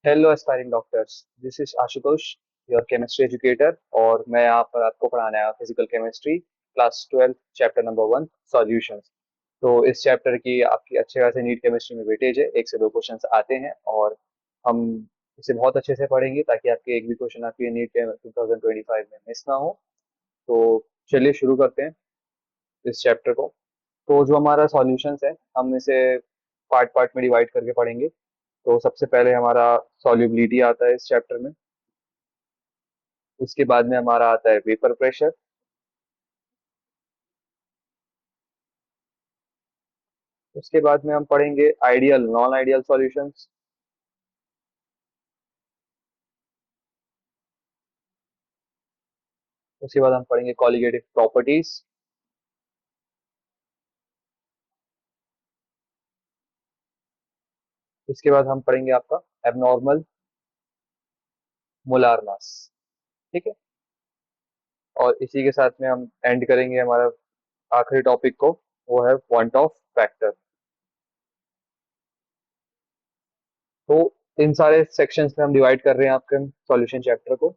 Hello aspiring doctors. This is Ashutosh, your chemistry educator. और मैं यहाँ पर आपको पढ़ाने आया physical chemistry class 12 chapter number 1 solutions. तो इस चैप्टर की आपकी अच्छे खासे नीट केमिस्ट्री में वेटेज है, 1 से 2 क्वेश्चंस आते हैं और हम इसे बहुत अच्छे से पढ़ेंगे ताकि आपके एक भी क्वेश्चन आपकी नीट के 2025 में मिस ना हो। तो चलिए शुरू करते हैं इस चैप्टर को। तो जो हमारा सॉल्यूशंस है हम इसे पार्ट पार्ट में डिवाइड करके पढ़ेंगे। तो सबसे पहले हमारा सॉल्युबिलिटी आता है इस चैप्टर में। उसके बाद में हमारा आता है वेपर प्रेशर। उसके बाद में हम पढ़ेंगे आइडियल नॉन आइडियल सॉल्यूशंस। उसके बाद हम पढ़ेंगे कॉलिगेटिव प्रॉपर्टीज। उसके बाद हम पढ़ेंगे आपका एबनॉर्मल मोलार मास। ठीक है। और इसी के साथ में हम एंड करेंगे हमारा आखिरी टॉपिक को, वो है पॉइंट ऑफ फैक्टर। तो इन सारे सेक्शंस में हम डिवाइड कर रहे हैं आपके सॉल्यूशन चैप्टर को।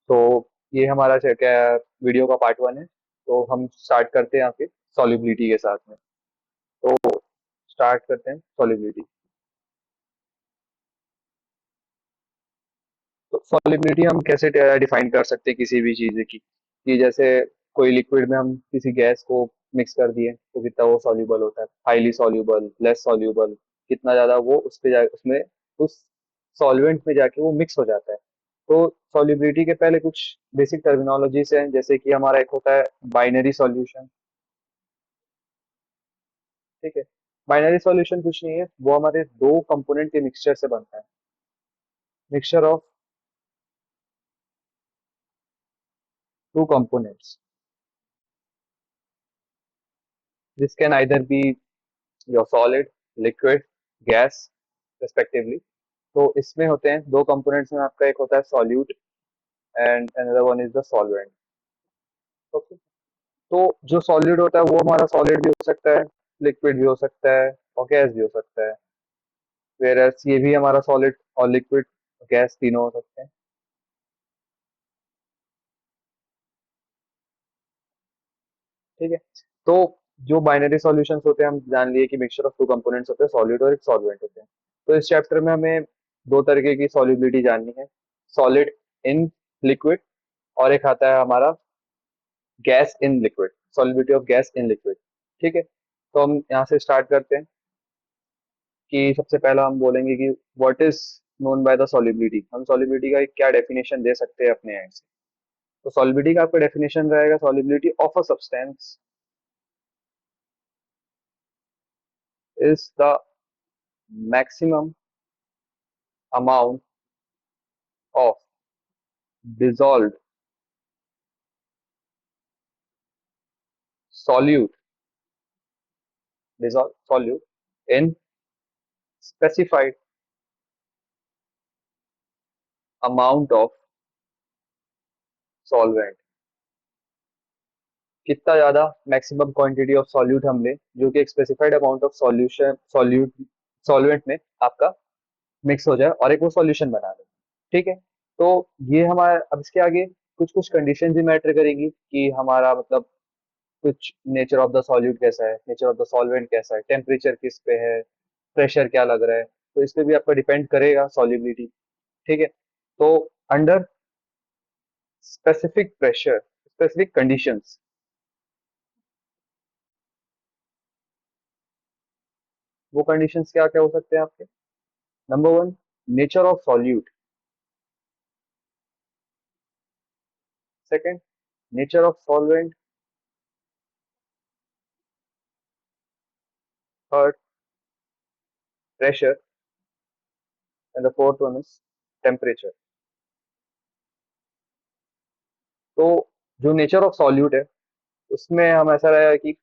तो ये हमारा क्या वीडियो का पार्ट 1 है। तो हम स्टार्ट करते हैं आपके सॉल्युबिलिटी के साथ में। तो स्टार्ट करते हैं सॉल्युबिलिटी। तो सॉल्युबिलिटी हम कैसे डिफाइन कर सकते हैं किसी भी चीज की, कि जैसे कोई लिक्विड में हम किसी गैस को मिक्स कर दिए तो कितना वो सॉल्यूबल होता है, हाईली सॉल्यूबल, लेस सॉल्यूबल, कितना ज्यादा वो उस पे जा उसमें उस सॉल्वेंट में जाके वो मिक्स हो जाता है। तो सॉल्युबिलिटी के पहले कुछ बेसिक टर्मिनोलॉजी से हैं, जैसे कि हमारा एक होता है बाइनरी सॉल्यूशन। ठीक है। बाइनरी सॉल्यूशन कुछ नहीं है, वो हमारे दो कंपोनेंट के मिक्सचर से बनता है। Mixture of two components, this can either be your solid, liquid, gas respectively. तो इसमें होते हैं दो कंपोनेंट्स में, आपका एक होता है solute and another one is the solvent. Okay. तो जो सॉलिड होता है वो हमारा सॉलिड भी हो सकता है, लिक्विड भी हो सकता है और गैस भी हो सकता है। वेरएस ये भी हमारा सॉलिड और लिक्विड, गैस तीनों हो सकते हैं। ठीक है। तो जो बाइनरी सॉल्यूशंस होते हैं हम जान लिए कि मिक्सचर ऑफ टू कंपोनेंट्स होते हैं, सॉलिड और एक सॉल्वेंट होते हैं। तो इस चैप्टर में हमें दो तरीके की सॉल्युबिलिटी जाननी है, सॉलिड इन लिक्विड और एक आता है हमारा gas in liquid, solubility of gas in liquid. ठीक है। तो हम यहाँ से स्टार्ट करते हैं कि सबसे पहला हम बोलेंगे कि what is known by the solubility. हम सॉल्युबिलिटी का एक क्या डेफिनेशन दे सकते हैं अपने एंड से। तो सॉल्युबिलिटी का आपका डेफिनेशन रहेगा, solubility of a substance is the maximum amount of dissolved solute dissolved solute in specified amount of solvent। कितना ज्यादा मैक्सिमम क्वांटिटी ऑफ सॉल्यूट हम लें जो कि एक specified amount of solution solute solvent में आपका मिक्स हो जाए और एक वो सॉल्यूशन बना दे। ठीक है। तो ये हमारा अब इसके आगे कुछ कुछ कंडीशन भी मैटर करेंगी कि हमारा मतलब कुछ नेचर ऑफ द सॉल्यूट कैसा है, नेचर ऑफ द सॉल्वेंट कैसा है, टेम्परेचर किस पे है, प्रेशर क्या लग रहा है, तो इस पे भी आपका डिपेंड करेगा सॉल्युबिलिटी। ठीक है। तो under specific pressure, specific conditions, वो कंडीशंस क्या क्या हो सकते हैं आपके। Number 1, nature of solute. Second, nature of solvent. Third, pressure. And the fourth one is temperature. तो जो नेचर ऑफ सॉल्यूट है उसमें हम ऐसा रहेगा कि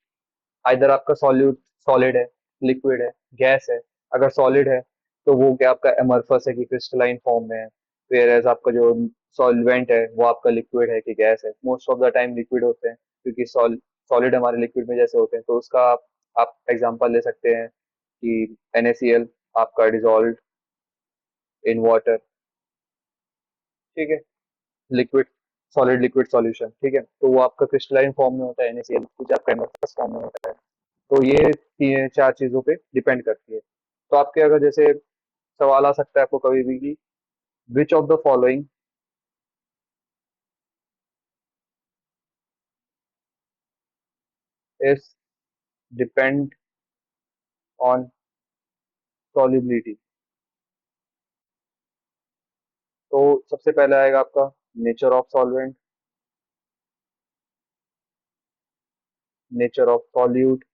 आइदर आपका सॉल्यूट सॉलिड है, लिक्विड है, गैस है। अगर सॉलिड है तो वो क्या आपका एमरफस है कि क्रिस्टलाइन फॉर्म में है। वेयर एज आपका जो सॉल्वेंट है वो आपका लिक्विड है कि गैस है। Most of the time liquid होते हैं क्योंकि सॉलिड हमारे लिक्विड में जैसे होते हैं। तो उसका आप एग्जांपल ले सकते हैं कि NaCl आपका डिजोल्व इन वाटर। ठीक है। लिक्विड, सॉलिड लिक्विड सॉल्यूशन, ठीक है, तो वो आपका क्रिस्टलाइन फॉर्म में होता है NaCl, कुछ आपका एमोफस फॉर्म में होता है। तो ये चार चीजों पे डिपेंड करती है। तो आपके अगर जैसे सवाल आ सकता है आपको कभी भी कि which of the following is depend on solubility. तो सबसे पहले आएगा आपका nature of solvent, nature of solute,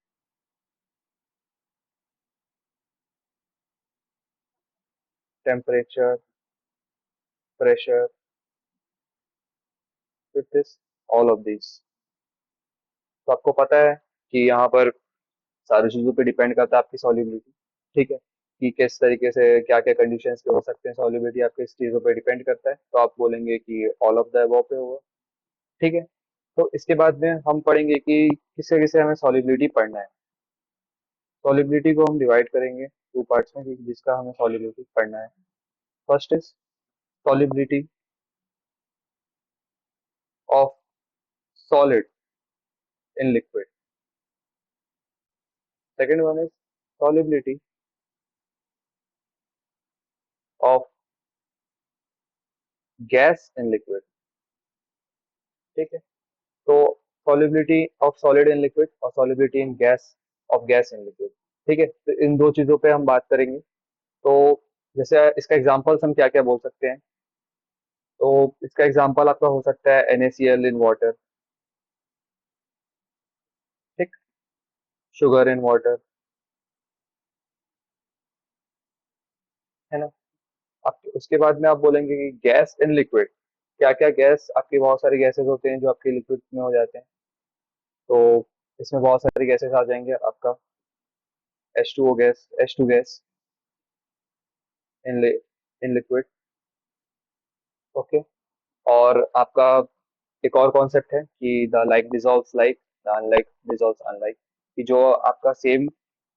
temperature, pressure, fifth all of this. तो आपको पता है कि यहाँ पर सारी चीजों पे डिपेंड करता है आपकी सॉल्युबिलिटी, ठीक है, कि किस तरीके से क्या क्या कंडीशंस पे हो सकते हैं सॉल्युबिलिटी, आपके इस चीजों पे डिपेंड करता है, तो आप बोलेंगे कि ऑल ऑफ द अबव पे होगा। ठीक है। तो इसके बाद में हम पढ़ेंगे कि किससे किससे हमें सॉल्युबिलिटी पढ़ना है। सॉल्युबिलिटी को हम डिवाइड करेंगे टू पार्ट्स में, कि जिसका हमें सॉल्युबिलिटी पढ़ना है। First is solubility of solid in liquid, second one is solubility of gas in liquid. ठीक है। तो solubility of solid in liquid और solubility in gas off gas in liquid. ठीक है, तो इन दो चीजों पे हम बात करेंगे। तो जैसे इसका एग्जांपल्स हम क्या क्या बोल सकते हैं, तो इसका एग्जांपल आपका हो सकता है NaCl इन वाटर, ठीक, शुगर इन वाटर, है ना। आप उसके बाद में आप बोलेंगे कि गैस इन लिक्विड, क्या क्या गैस, आपकी बहुत सारी गैसेस होते हैं जो आपके लिक्विड में हो जाते हैं। तो इसमें बहुत सारी गैसेस आ जाएंगे आपका H2O gas, H2 gas in in liquid. Okay. और आपका एक और कॉन्सेप्ट है कि the like dissolves like, the unlike dissolves unlike, कि जो आपका सेम,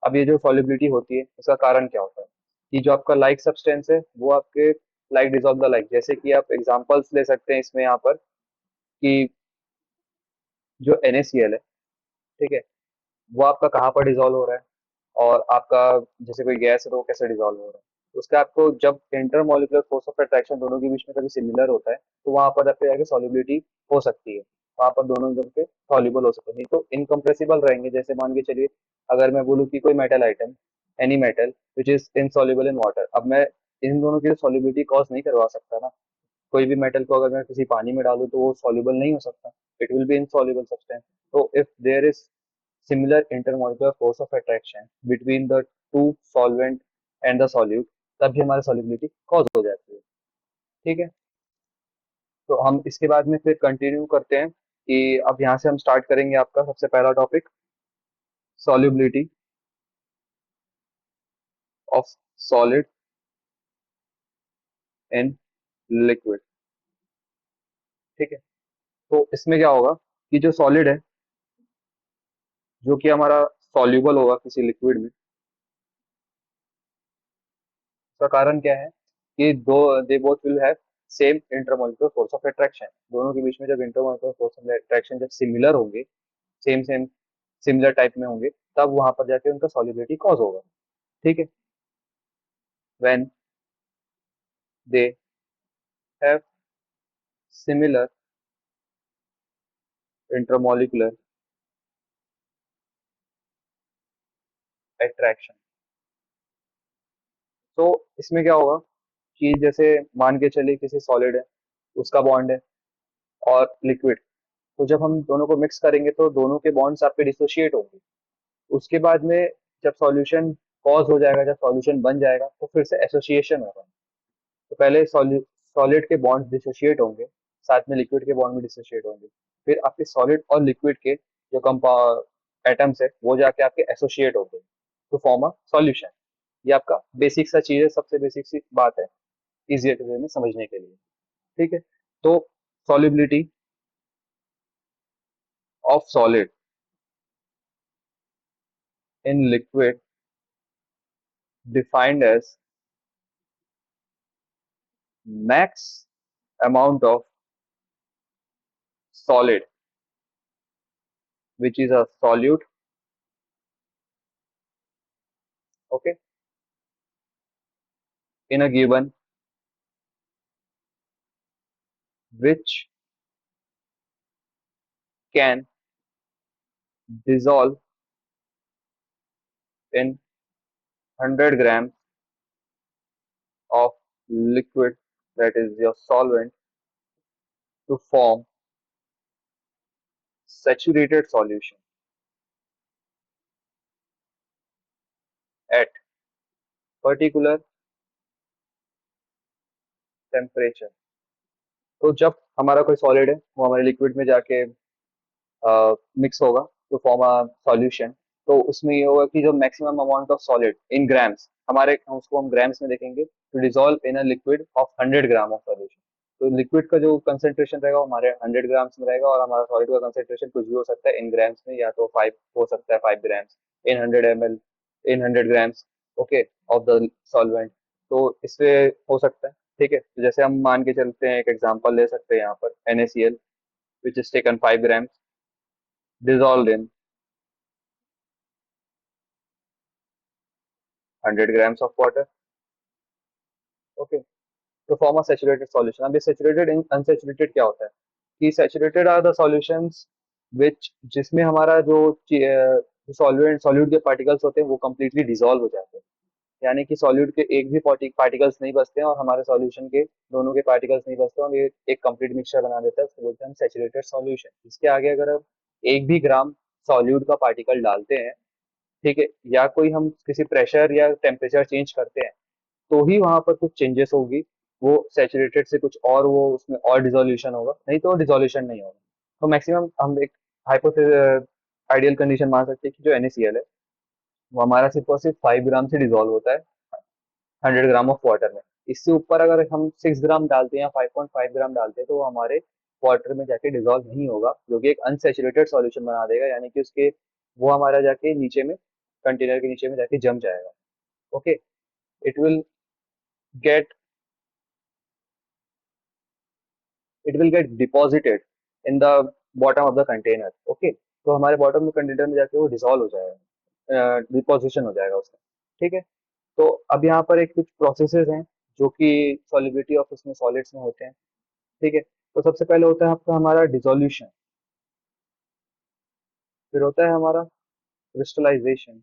अब ये जो सॉल्युबिलिटी होती है उसका कारण क्या होता है, कि जो आपका लाइक सब्सटेंस है वो आपके लाइक डिजॉल्व द लाइक, जैसे कि आप एग्जांपल्स ले सकते हैं इसमें यहाँ पर कि जो NaCl है, ठीक है, वो आपका कहाँ पर डिजोल्व हो रहा है, और आपका जैसे कोई गैस है तो वो कैसे डिजोल्व हो रहा है। तो उसका आपको जब इंटरमोलिकुलर फोर्स ऑफ अट्रैक्शन दोनों के बीच में कभी सिमिलर होता है तो वहां पर आपके जाके सॉल्युबिलिटी हो सकती है, वहां पर दोनों जब के सॉल्युबल हो सकते हैं, नहीं तो इनकम्प्रेसिबल रहेंगे। जैसे मान के चलिए अगर मैं बोलूँ कि कोई metal atom, any metal which is insoluble in water, अब मैं इन दोनों की सॉल्युबिलिटी कॉज नहीं करवा सकता ना। कोई भी मेटल को अगर मैं किसी पानी में डालूं तो वो सॉल्युबल नहीं हो सकता, it will be insoluble substance. तो if there is similar intermolecular force of attraction between the two solvent and the solute, तभी हमारी solubility cause हो जाती है। ठीक है। तो हम इसके बाद में फिर कंटिन्यू करते हैं कि अब यहाँ से हम स्टार्ट करेंगे आपका सबसे पहला topic, solubility of solid in liquid। ठीक है। तो इसमें क्या होगा कि जो सॉलिड है, जो कि हमारा सॉल्यूबल होगा किसी लिक्विड में, उसका कारण क्या है कि दो, they both will have same intermolecular force of attraction. दोनों के बीच में जब इंटरमोलिकुलर फोर्स ऑफ अट्रैक्शन जब सिमिलर होंगे, सेम सेम सिमिलर टाइप में होंगे, तब वहां पर जाके उनका सॉल्युबिलिटी कॉज होगा। ठीक है। When they have similar intermolecular attraction. तो इसमें क्या होगा कि जैसे मान के चलिए किसी सॉलिड है, उसका बॉन्ड है, और लिक्विड, तो जब हम दोनों को मिक्स करेंगे तो दोनों के बॉन्ड्स आपके डिसोशिएट होंगे। उसके बाद में जब सॉल्यूशन कॉज हो जाएगा, जब सॉल्यूशन बन जाएगा तो फिर से एसोसिएशन होगा। तो पहले सॉलिड के बॉन्ड डिसोशिएट होंगे, साथ में लिक्विड के बॉन्ड भी डिसोशिएट होंगे, फिर आपके सॉलिड और लिक्विड के जो कंपाउंड एटम्स है वो जाके आपके एसोसिएट होंगे टू फॉर्म अ सॉल्यूशन। ये आपका बेसिक सा चीज है, सबसे बेसिक सी बात है इजियर वे में समझने के लिए। ठीक है। तो solubility of solid in liquid defined as max amount of solid which is a solute, okay, in a given, which can dissolve in 100 grams of liquid, that is your solvent, to form saturated solution at particular temperature। तो जब हमारा कोई solid है वो हमारे liquid में जाके mix होगा टू फॉर्म अ सॉल्यूशन, तो उसमें ये होगा कि जो maximum amount of solid in grams, हमारे उसको हम ग्राम्स में देखेंगे, to dissolve in a liquid of 100 gram of solution. तो लिक्विड का जो कंसेंट्रेशन रहेगा वो हमारे 100 ग्राम्स में रहेगा, और हमारा सॉलिड का कंसेंट्रेशन कुछ भी हो सकता है इन ग्राम्स में, या तो 5 हो सकता है, 5 grams in 100 ml, in 100 grams, okay, of the solvent. तो इससे हो सकता है, ठीक है। तो जैसे हम मान के चलते हैं, एक एग्जांपल ले सकते हैं यहाँ पर, NaCl which is taken 5 grams dissolved in 100 grams of water, okay, तो फॉर्म अ सैचुरेटेड सॉल्यूशन। अब ये सैचुरेटेड अनसैचुरेटेड क्या होता है, कि सैचुरेटेड आर द सॉल्यूशंस विच, जिसमें हमारा जो सॉल्वेंट सॉल्यूट के पार्टिकल्स होते हैं वो कंप्लीटली डिसॉल्व हो जाते हैं, यानी कि सॉल्यूट के एक भी पार्टिकल्स नहीं बचते हैं, और हमारे सॉल्यूशन के दोनों के पार्टिकल्स नहीं बचते, और ये एक कंप्लीट मिक्सचर बना देता है, उसको बोलते हैं सैचुरेटेड सॉल्यूशन। इसके आगे अगर हम एक भी ग्राम सॉल्यूट का पार्टिकल डालते हैं, ठीक है, या कोई हम किसी प्रेशर या टेम्परेचर चेंज करते हैं, तो ही वहां पर कुछ चेंजेस होगी, वो सैचुरेटेड से कुछ और, वो उसमें और डिसोल्यूशन होगा, नहीं तो डिसोल्यूशन नहीं होगा। तो मैक्सिमम हम एक हाइपोथेसिस आइडियल कंडीशन मान सकते हैं कि जो NaCl है वो हमारा सिर्फ और सिर्फ 5 ग्राम से डिसॉल्व होता है 100 ग्राम ऑफ वाटर में। इससे ऊपर अगर हम 6 ग्राम डालते हैं या 5.5 ग्राम डालते हैं, तो वो हमारे वाटर में जाके डिसॉल्व नहीं होगा, जो कि एक अनसेचुरेटेड सॉल्यूशन बना देगा, यानी कि उसके वो हमारा जाके नीचे में, कंटेनर के नीचे में जाके जम जाएगा, okay. It will get it will get deposited in the bottom of the container, okay. तो हमारे बॉटम में कंटेनर में जाके वो डिसॉल्व हो जाएगा, डिपोजिशन हो जाएगा उसका, ठीक है। तो अब यहाँ पर एक कुछ प्रोसेसेस हैं जो कि सॉलिबिलिटी ऑफ उसमें सॉलिड्स में होते हैं, ठीक है। तो सबसे पहले होता है आपका हमारा डिसोल्यूशन, फिर होता है हमारा क्रिस्टलाइजेशन,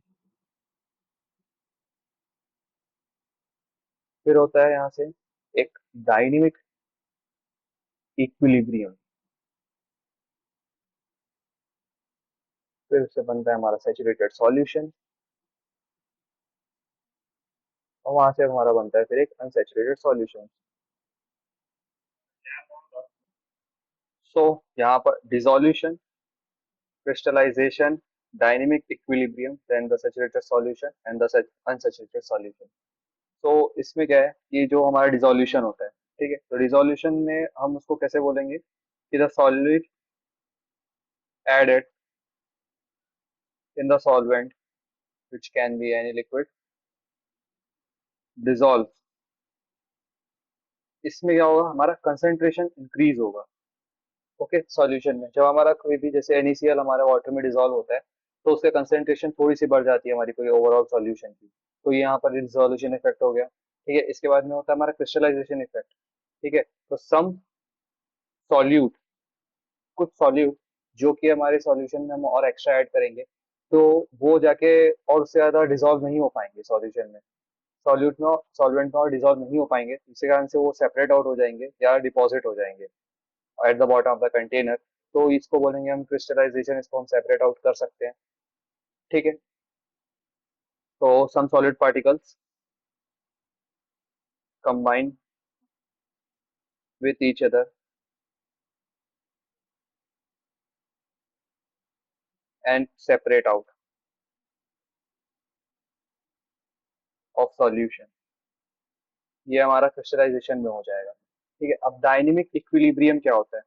फिर होता है यहाँ से एक डायनेमिक इक्विलिब्रियम, फिर उससे बनता है हमारा सैचुरेटेड सॉल्यूशन, और वहां से हमारा बनता है फिर एक अनसैचुरेटेड सॉल्यूशन। सो यहाँ पर dissolution, crystallization, dynamic equilibrium, then the saturated solution and the unsaturated solution। तो इसमें क्या है कि जो हमारा डिसोल्यूशन होता है, ठीक है, तो डिसोल्यूशन में हम उसको कैसे बोलेंगे कि the solute added in the solvent which can be any liquid dissolve। इसमें क्या होगा, हमारा कंसंट्रेशन इंक्रीज होगा, ओके। सॉल्यूशन में जब हमारा कोई भी जैसे NaCl हमारे वाटर में डिसॉल्व होता है, तो उसका कंसंट्रेशन थोड़ी सी बढ़ जाती है हमारी कोई ओवरऑल सॉल्यूशन की, तो यहाँ पर डिसोल्यूशन इफेक्ट हो गया, ठीक है। इसके बाद में होता है हमारा क्रिस्टलाइजेशन इफेक्ट, ठीक है। तो सम सॉल्यूट, कुछ सॉल्यूट जो कि हमारे सॉल्यूशन में हम और एक्स्ट्रा ऐड करेंगे, तो वो जाके और उससे ज्यादा डिसॉल्व नहीं हो पाएंगे सॉल्यूशन में, सॉल्यूट में, सॉल्वेंट में और डिसॉल्व नहीं हो पाएंगे, इसी कारण से वो सेपरेट आउट हो जाएंगे या डिपॉजिट हो जाएंगे at the bottom of the container. तो इसको बोलेंगे हम क्रिस्टलाइजेशन, इसको हम सेपरेट आउट कर सकते हैं, ठीक है। तो some solid particles combine with each other and separate out of solution, ये हमारा क्रिस्टलाइजेशन में हो जाएगा, ठीक है। अब डायनेमिक इक्विलिब्रियम क्या होता है,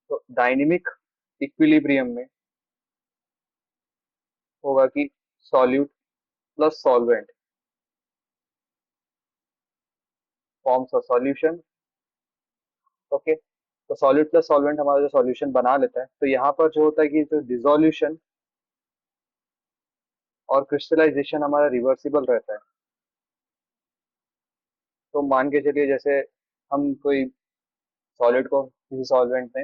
तो डायनेमिक इक्विलिब्रियम में होगा कि solute plus solvent forms a solution, okay, तो सॉलिड प्लस सॉल्वेंट हमारा जो सॉल्यूशन बना लेता है, तो यहाँ पर जो होता है कि जो डिसोल्यूशन और क्रिस्टलाइजेशन हमारा रिवर्सिबल रहता है। तो मान के चलिए जैसे हम कोई सॉलिड को किसी सॉल्वेंट में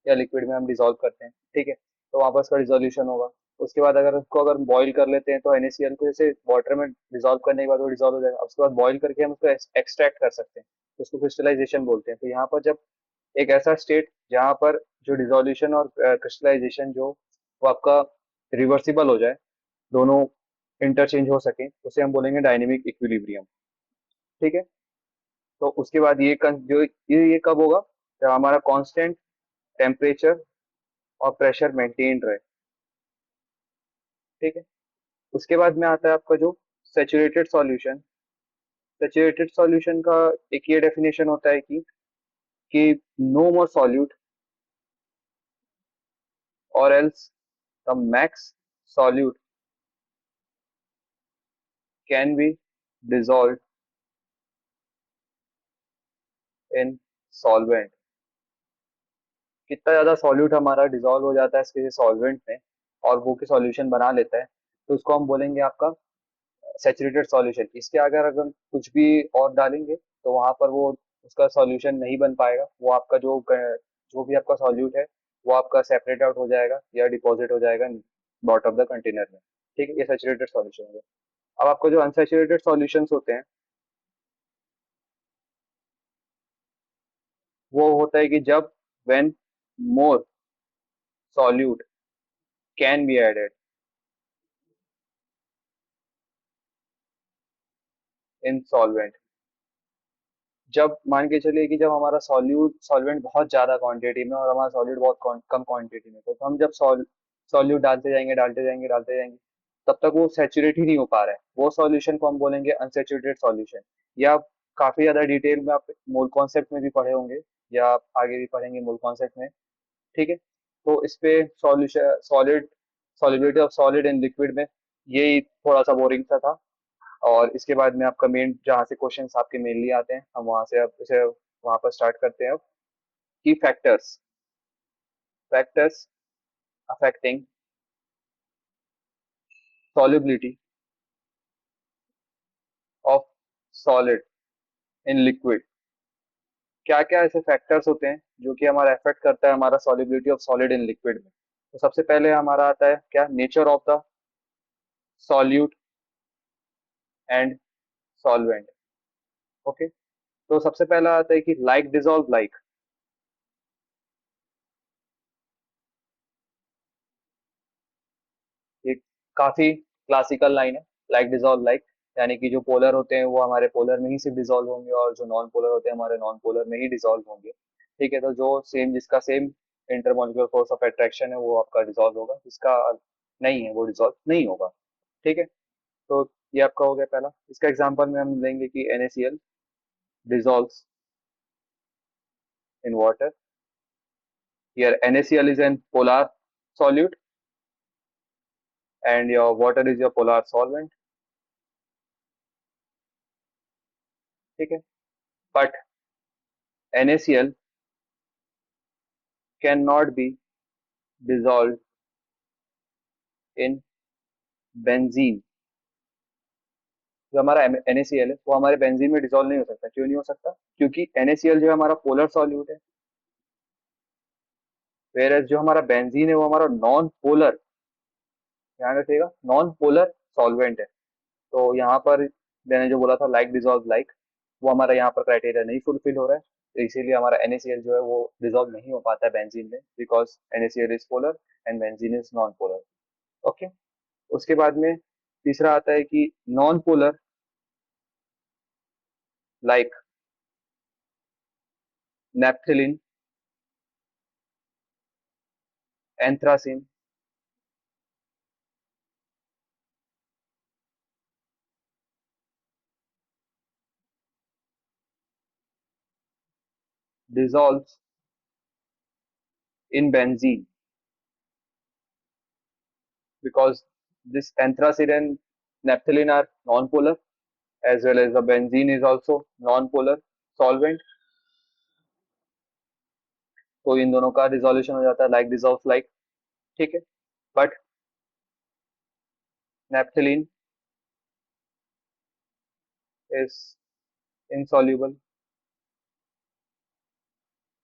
या लिक्विड में हम डिसॉल्व करते हैं, ठीक है, तो वहाँ पर उसका डिसोल्यूशन होगा। उसके बाद अगर उसको अगर बॉईल कर लेते हैं तो NaCl को जैसे वाटर में डिसॉल्व करने के बाद वो डिसॉल्व हो जाएगा, उसके बाद बॉईल करके हम उसको एक्सट्रैक्ट कर सकते हैं, तो उसको क्रिस्टलाइजेशन बोलते हैं। तो यहाँ पर जब एक ऐसा स्टेट जहाँ पर जो डिसोल्यूशन और क्रिस्टलाइजेशन जो वो आपका रिवर्सिबल हो जाए, दोनों इंटरचेंज हो सके, उसे हम बोलेंगे डायनेमिक इक्विलिब्रियम। ठीक है, तो उसके बाद जो ये कब होगा, जब हमारा कांस्टेंट टेम्परेचर और प्रेशर मेंटेन रहे। ठीक है, उसके बाद में आता है आपका जो सेचुरेटेड सॉल्यूशन। सेचुरेटेड सॉल्यूशन का एक ये डेफिनेशन होता है कि नो मोर सॉल्यूट और else the max solute can B dissolve in solvent. कितना ज्यादा सॉल्यूट हमारा डिसॉल्व हो जाता है किसी सॉल्वेंट में और वो की सॉल्यूशन बना लेता है, तो उसको हम बोलेंगे आपका सैचुरेटेड सॉल्यूशन। इसके अगर अगर कुछ भी और डालेंगे तो वहां पर वो उसका सॉल्यूशन नहीं बन पाएगा, वो आपका जो भी आपका सॉल्यूट है वो आपका सेपरेट आउट हो जाएगा या डिपॉजिट हो जाएगा बॉटम ऑफ द कंटेनर में। ठीक है, ये सैचुरेटेड सॉल्यूशन हो गया। अब आपको जो अनसैचुरेटेड सॉल्यूशंस होते हैं वो होता है कि जब when more solute can be added in solvent. जब मान के चलिए कि जब हमारा सॉल्वेंट बहुत ज्यादा क्वांटिटी में और हमारा सॉल्यूट बहुत कम क्वांटिटी में, तो हम जब सॉल्यूट डालते जाएंगे तब तक वो सेचुरेट ही नहीं हो पा रहा है, वो सॉल्यूशन को हम बोलेंगे अनसेचुरेटेड सॉल्यूशन। या आप काफी ज्यादा डिटेल में आप मोल कॉन्सेप्ट में भी पढ़े होंगे या आप आगे भी पढ़ेंगे मोल कॉन्सेप्ट में। ठीक है, तो इस पे solution solid solubility of solid in liquid में यही थोड़ा सा बोरिंग सा था। और इसके बाद में आपका मेन जहाँ से क्वेश्चंस आपके मेनली आते हैं, हम वहां से अब इसे वहां पर स्टार्ट करते हैं अब कि factors affecting solubility of solid in liquid. क्या क्या ऐसे फैक्टर्स होते हैं जो कि हमारा अफेक्ट करता है हमारा solubility of solid in liquid में। तो सबसे पहले हमारा आता है क्या, nature of the solute and solvent. Okay, तो सबसे पहला आता है कि लाइक डिजॉल्व लाइक। ये काफी क्लासिकल लाइन है, लाइक डिजॉल्व लाइक, यानी कि जो पोलर होते हैं वो हमारे पोलर में ही सिर्फ डिजॉल्व होंगे और जो नॉन पोलर होते हैं हमारे नॉन पोलर में ही डिजॉल्व होंगे। ठीक है, तो जो सेम जिसका same intermolecular force of attraction है वो आपका डिजॉल्व होगा, जिसका नहीं है वो डिजॉल्व नहीं होगा। ठीक है, तो ये आपका हो गया पहला। इसका एग्जांपल में हम लेंगे कि NaCl dissolves in water. Here NaCl is an polar solute and your water is your polar solvent. ठीक है, but NaCl cannot be dissolved in benzene। जो हमारा NaCl है वो हमारे बेंजीन में डिसॉल्व नहीं हो सकता। क्यों नहीं हो सकता, क्योंकि NaCl जो है हमारा पोलर सॉल्यूट है, वेयर जो हमारा बेंजीन है वो हमारा नॉन पोलर, ध्यान रखिएगा, नॉन पोलर सॉल्वेंट है। तो यहाँ पर मैंने जो बोला था लाइक डिजॉल्व लाइक, वो हमारा यहाँ पर क्राइटेरिया नहीं फुलफिल हो रहा है, तो इसीलिए हमारा NaCl जो है वो डिजॉल्व नहीं हो पाता है बेंजीन में, because NaCl is polar and benzene is non polar. Okay, उसके बाद में तीसरा आता है कि non polar like naphthalene, anthracene, dissolves in benzene because this anthracene and naphthalene are non-polar, as well as the benzene is also non-polar solvent, तो इन दोनों का रिजोल्यूशन हो जाता है लाइक डिजॉल्व लाइक, ठीक है। But naphthalene is insoluble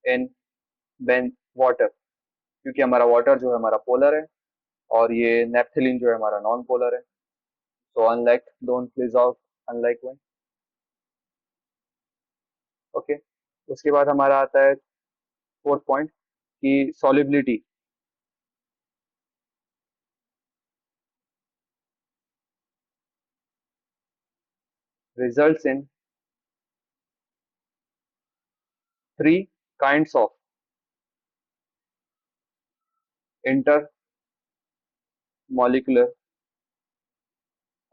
in Ben water, क्योंकि हमारा वाटर जो है हमारा पोलर है, और ये नेप्थलीन जो है हमारा नॉन पोलर है। So unlike don't please out, unlike one. Okay, उसके बाद हमारा आता है फोर्थ पॉइंट की solubility results in three kinds of intermolecular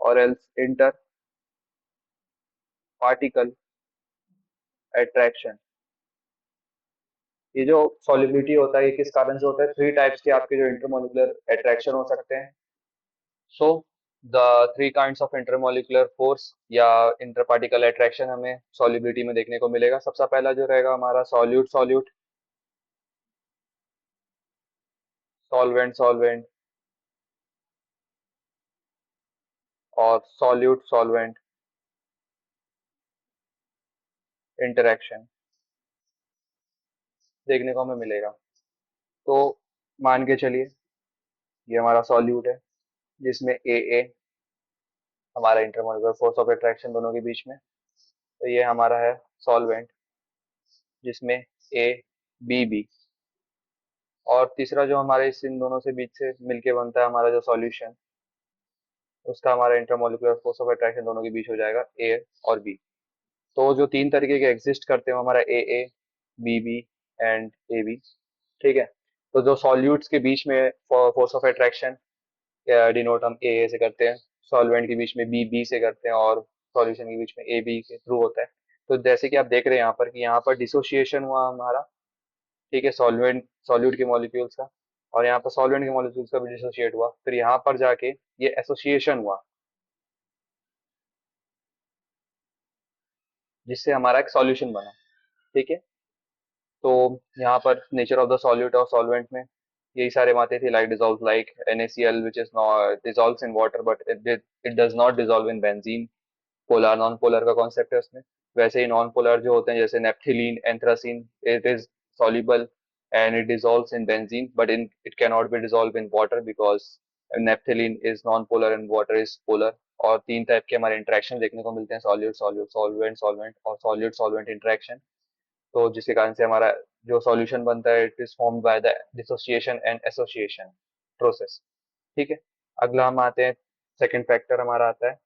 or else interparticle attraction। ये जो सॉलिबिलिटी होता है ये किस कारण से होता है? थ्री टाइप्स के आपके जो इंटरमोलिकुलर अट्रैक्शन हो सकते हैं। So the three kinds of intermolecular force या इंटरपार्टिकल अट्रैक्शन हमें सॉलिबिलिटी में देखने को मिलेगा। सबसे पहला जो रहेगा हमारा सॉल्यूट सॉल्यूट, सॉल्वेंट सॉल्वेंट, और सॉल्यूट सॉल्वेंट इंटरेक्शन देखने को हमें मिलेगा। तो मान के चलिए ये हमारा सॉल्यूट है जिसमें ए हमारा इंटरमोलिकुलर फोर्स ऑफ अट्रैक्शन दोनों के बीच में। तो ये हमारा है सॉल्वेंट जिसमें ए बी, और तीसरा जो हमारे इस इन दोनों से बीच से मिलके बनता है हमारा जो सॉल्यूशन, उसका हमारा इंटरमोलिकुलर फोर्स ऑफ अट्रैक्शन दोनों के बीच हो जाएगा ए और बी। तो जो तीन तरीके के एग्जिस्ट करते हैं वो हमारा A B and A B, ठीक है। तो जो सॉल्यूट्स के बीच में फोर्स ऑफ अट्रैक्शन डिनोट हम ए से करते हैं, सॉल्वेंट के बीच में बी से करते हैं, और सॉल्यूशन के बीच में ए बी के थ्रू होता है। तो जैसे कि आप देख रहे हैं यहाँ पर कि यहाँ पर डिसोसिएशन हुआ हमारा, ठीक है, सॉल्वेंट सॉल्यूट के मॉलिक्यूल्स का, और यहाँ पर सॉल्वेंट के मॉलिक्यूल्स का भी डिसोसिएट हुआ, फिर यहाँ पर जाके ये एसोसिएशन हुआ जिससे हमारा एक सॉल्यूशन बना, ठीक है। तो यहाँ पर नेचर ऑफ द सॉल्यूट और सॉल्वेंट में यही सारे बातें थी, like dissolve like NaCl which is not dissolves in water but it does not dissolve in benzene। Polar non polar का कॉन्सेप्ट है उसमें। वैसे ही नॉन पोलर जो होते हैं जैसे naphthalene anthracene, it is soluble and it dissolves in benzene but in it cannot be dissolved in water because naphthalene is non-polar and water is polar। और तीन टाइप के हमारे इंटरेक्शन देखने को मिलते हैं, सॉल्यूट सॉल्यूट, सॉल्वेंट सॉल्वेंट, और solute solvent interaction. तो जिसके कारण से हमारा जो सॉल्यूशन बनता है it is formed by the dissociation and association process, ठीक है। अगला हम आते हैं, सेकंड फैक्टर हमारा आता है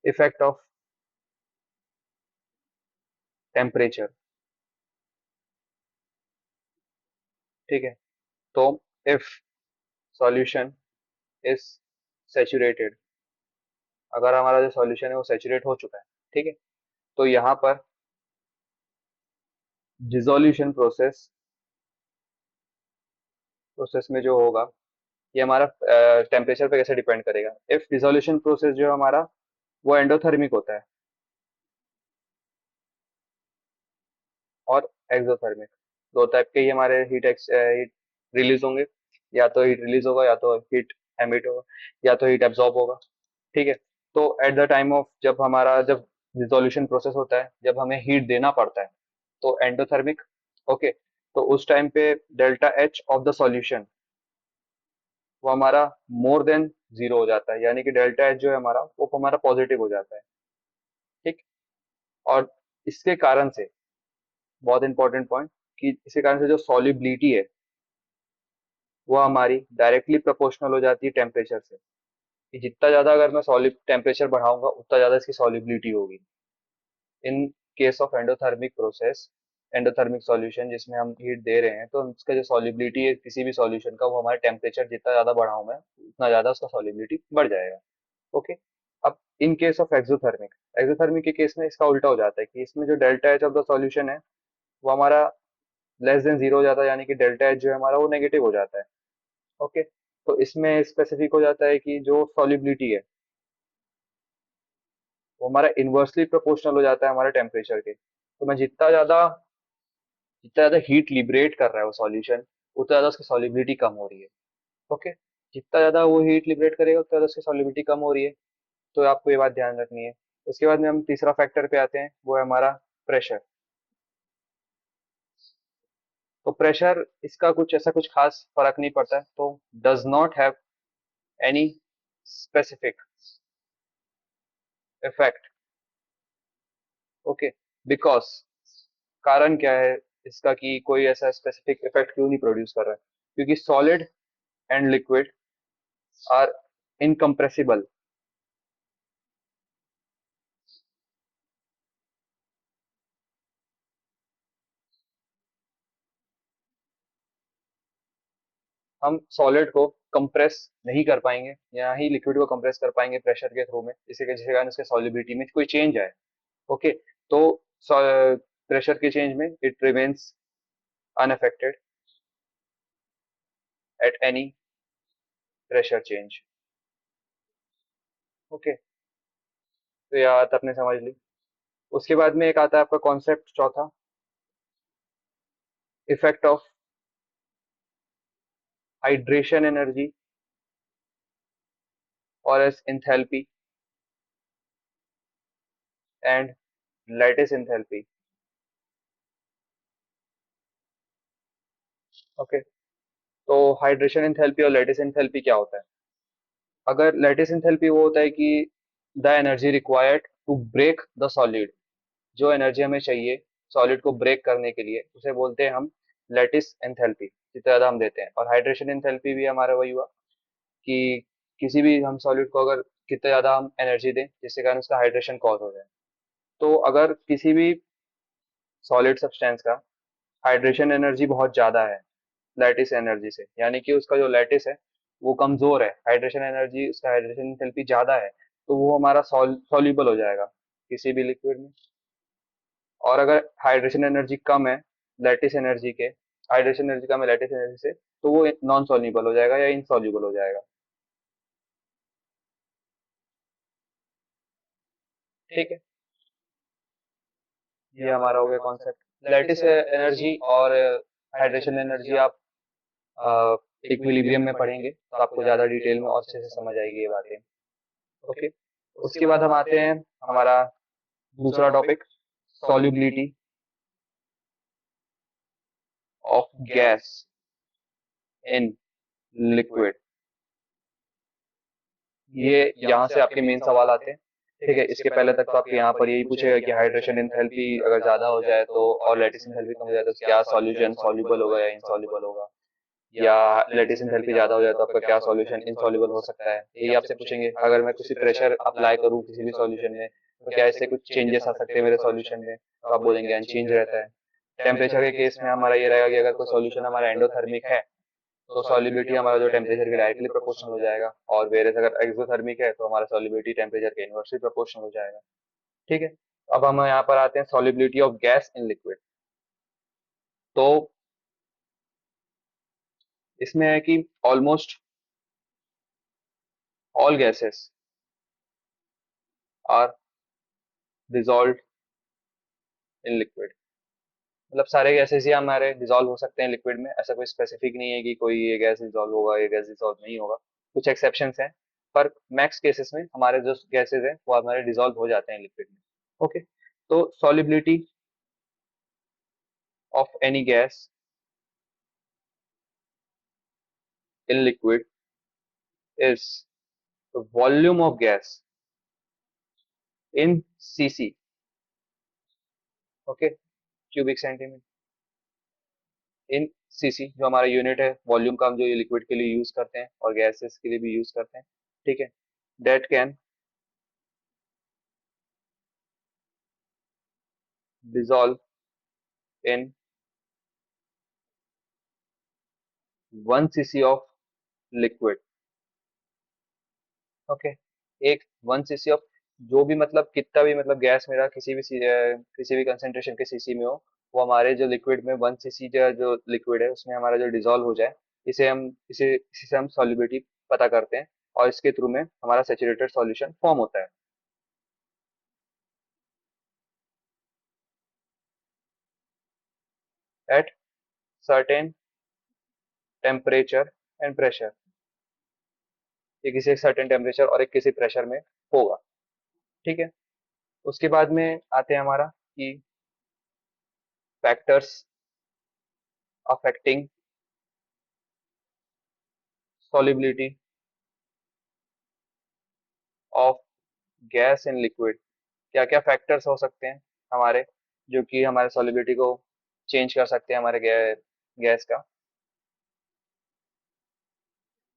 इफेक्ट ऑफ टेम्परेचर, ठीक है। तो इफ सॉल्यूशन इज सैचुरेटेड, अगर हमारा जो सॉल्यूशन है वो सैचुरेट हो चुका है, ठीक है, तो यहाँ पर डिसोल्यूशन प्रोसेस प्रोसेस में जो होगा ये हमारा टेम्परेचर पे कैसे डिपेंड करेगा। इफ डिसोल्यूशन प्रोसेस जो है हमारा वो एंडोथर्मिक होता है और एक्सोथर्मिक, दो टाइप के ही हमारे हीट रिलीज होंगे, या तो हीट रिलीज होगा या तो हीट एमिट होगा या तो हीट एब्जॉर्ब होगा, ठीक है। तो एट द टाइम ऑफ जब डिसोल्यूशन प्रोसेस होता है, जब हमें हीट देना पड़ता है, तो एंडोथर्मिक, ओके। तो उस टाइम पे delta H of the solution वो हमारा मोर देन जीरो हो जाता है, यानी कि डेल्टा एच जो है हमारा वो हमारा पॉजिटिव हो जाता है, ठीक। और इसके कारण से बहुत इंपॉर्टेंट पॉइंट कि इसके कारण से जो सॉल्युबिलिटी है वो हमारी डायरेक्टली प्रोपोर्शनल हो जाती है टेम्परेचर से, कि जितना ज्यादा अगर मैं सॉलिड टेम्परेचर बढ़ाऊंगा उतना ज्यादा इसकी सॉल्युबिलिटी होगी। In case of endothermic process, endothermic solution जिसमें हम हीट दे रहे हैं, तो उसका जो सॉल्युबिलिटी है किसी भी सॉल्यूशन का वो हमारे टेम्परेचर जितना ज्यादा बढ़ाऊं मैं उतना ज्यादा उसका सॉल्युबिलिटी बढ़ जाएगा, ओके। अब in case of exothermic, exothermic के केस में इसका उल्टा हो जाता है कि इसमें जो delta H of the solution है वो हमारा लेस देन जीरो हो जाता है, यानी कि डेल्टा एच जो है हमारा वो नेगेटिव हो जाता है, ओके। तो इसमें स्पेसिफिक हो जाता है कि जो सॉल्युबिलिटी है वो हमारा इन्वर्सली प्रोपोर्शनल हो जाता है हमारे टेम्परेचर के। तो मैं जितना ज्यादा जितना ज्यादा हीट लिबरेट कर रहा है वो सॉल्यूशन, उतना ज्यादा उसकी सॉल्युबिलिटी कम हो रही है। ओके, जितना ज्यादा वो हीट लिबरेट करेगा उतना ज्यादा उसकी सॉल्युबिलिटी कम हो रही है। तो आपको ये बात ध्यान रखनी है। उसके बाद में हम तीसरा फैक्टर पे आते हैं, वो है हमारा प्रेशर। तो प्रेशर, इसका कुछ ऐसा कुछ खास फर्क नहीं पड़ता है, तो does not have any specific effect. Okay, because, कारण क्या है इसका कि कोई ऐसा स्पेसिफिक इफेक्ट क्यों नहीं प्रोड्यूस कर रहा है? क्योंकि solid and liquid are incompressible. हम सॉलिड को कंप्रेस नहीं कर पाएंगे, या ही लिक्विड को कंप्रेस कर पाएंगे प्रेशर के थ्रू में, जिसके कारण उसके सॉल्युबिलिटी में कोई चेंज आए। ओके, तो प्रेशर के चेंज में it remains unaffected at any pressure change। Okay, तो यह बात आपने समझ ली। उसके बाद में एक आता है आपका कॉन्सेप्ट चौथा, इफेक्ट ऑफ हाइड्रेशन एनर्जी और S enthalpy and lattice enthalpy. Okay, तो हाइड्रेशन एंथैल्पी और लैटिस एंथैल्पी क्या होता है? अगर लैटिस एंथैल्पी वो होता है कि the energy required to break the solid, जो एनर्जी हमें चाहिए सॉलिड को ब्रेक करने के लिए, उसे बोलते हैं हम लैटिस एंथैल्पी, जितना ज्यादा हम देते हैं। और हाइड्रेशन एंथैल्पी भी हमारा वही हुआ कि किसी भी हम सॉलिड को अगर कितना ज्यादा हम एनर्जी दें जिसके कारण उसका हाइड्रेशन कॉज हो जाए। तो अगर किसी भी सॉलिड सब्सटेंस का हाइड्रेशन एनर्जी बहुत ज्यादा है लैटिस एनर्जी से, यानी कि उसका जो लैटिस है वो कमजोर है, हाइड्रेशन एनर्जी, उसका हाइड्रेशन एंथैल्पी ज्यादा है, तो वो हमारा सॉल्यूबल हो जाएगा किसी भी लिक्विड में। और अगर हाइड्रेशन एनर्जी कम है लैटिस एनर्जी के, हाइड्रेशन एनर्जी कम है लैटिस एनर्जी से, तो वो नॉन सॉल्यूबल हो जाएगा या इनसॉल्यूबल हो जाएगा। ठीक है, ये हमारा हो गया कॉन्सेप्ट लैटिस एनर्जी और हाइड्रेशन एनर्जी। आप इक्विलिब्रियम में पढ़ेंगे तो आपको ज्यादा डिटेल में और अच्छे से समझ आएगी ये बातें। ओके, उसके बाद हम आते हैं हमारा दूसरा topic, solubility of gas in liquid. ये यहाँ से आपके मेन सवाल आते हैं। ठीक है, इसके पहले तक तो आपके यहाँ पर यही पूछेगा कि हाइड्रेशन एंथैल्पी अगर ज्यादा हो जाए तो और लैटिस एंथैल्पी कम हो जाए तो क्या सॉल्यूशन सॉल्युबल होगा या इनसॉल्युबल होगा, या लैटिस एंथैल्पी ज्यादा हो जाए तो आपका क्या सॉल्यूशन इनसॉल्युबल हो सकता है, यही आपसे पूछेंगे। अगर मैं किसी प्रेशर अप्लाई करूँ किसी भी सॉल्यूशन में तो क्या इससे कुछ चेंजेस आ सकते हैं मेरे सॉल्यूशन में, तो आप बोलेंगे अनचेंज रहता है। टेम्परेचर के केस में हमारा ये रहेगा कि अगर कोई सॉल्यूशन हमारा एंडोथर्मिक है तो सॉल्युबिलिटी हमारा जो टेम्परेचर के डायरेक्टली प्रोपोर्शनल हो जाएगा, और वेरेस अगर एक्सोथर्मिक है तो हमारा सॉल्युबिलिटी टेम्परेचर के इनवर्सली प्रोपोर्शनल हो जाएगा। ठीक है, अब हम यहाँ पर आते हैं solubility of gas in liquid. तो इसमें है कि almost all gases are dissolve in liquid. मतलब सारे गैसेस ही हमारे डिजॉल्व हो सकते हैं लिक्विड में, ऐसा कोई स्पेसिफिक नहीं है कि कोई ये गैस डिजॉल्व होगा ये गैस डिजॉल्व नहीं होगा। कुछ एक्सेप्शंस हैं, पर मैक्स केसेस में हमारे जो गैसेस हैं वो हमारे डिजॉल्व हो जाते हैं लिक्विड में। ओके, तो solubility of any gas in liquid is the volume of gas in CC. Okay, cubic centimetre in CC, जो हमारा यूनिट है वॉल्यूम का, हम जो ये लिक्विड के लिए यूज करते हैं और गैसेस के लिए भी यूज करते हैं। ठीक है, that can dissolve in 1 cc of liquid। Okay, एक 1 cc ऑफ, जो भी मतलब कितना भी मतलब गैस मेरा किसी भी कंसेंट्रेशन के सीसी में हो, वो हमारे जो लिक्विड में 1 cc जो लिक्विड है उसमें हमारा जो डिजोल्व हो जाए, इसी से हम सॉल्युबिलिटी पता करते हैं, और इसके थ्रू में हमारा सैचुरेटेड सॉल्यूशन फॉर्म होता है। At certain temperature and pressure, ये किसी एक सर्टेन टेम्परेचर और एक किसी प्रेशर में होगा। ठीक है। उसके बाद में आते हैं हमारा कि factors affecting solubility of gas in liquid. क्या क्या फैक्टर्स हो सकते हैं हमारे, जो कि हमारे solubility को चेंज कर सकते हैं हमारे गैस का।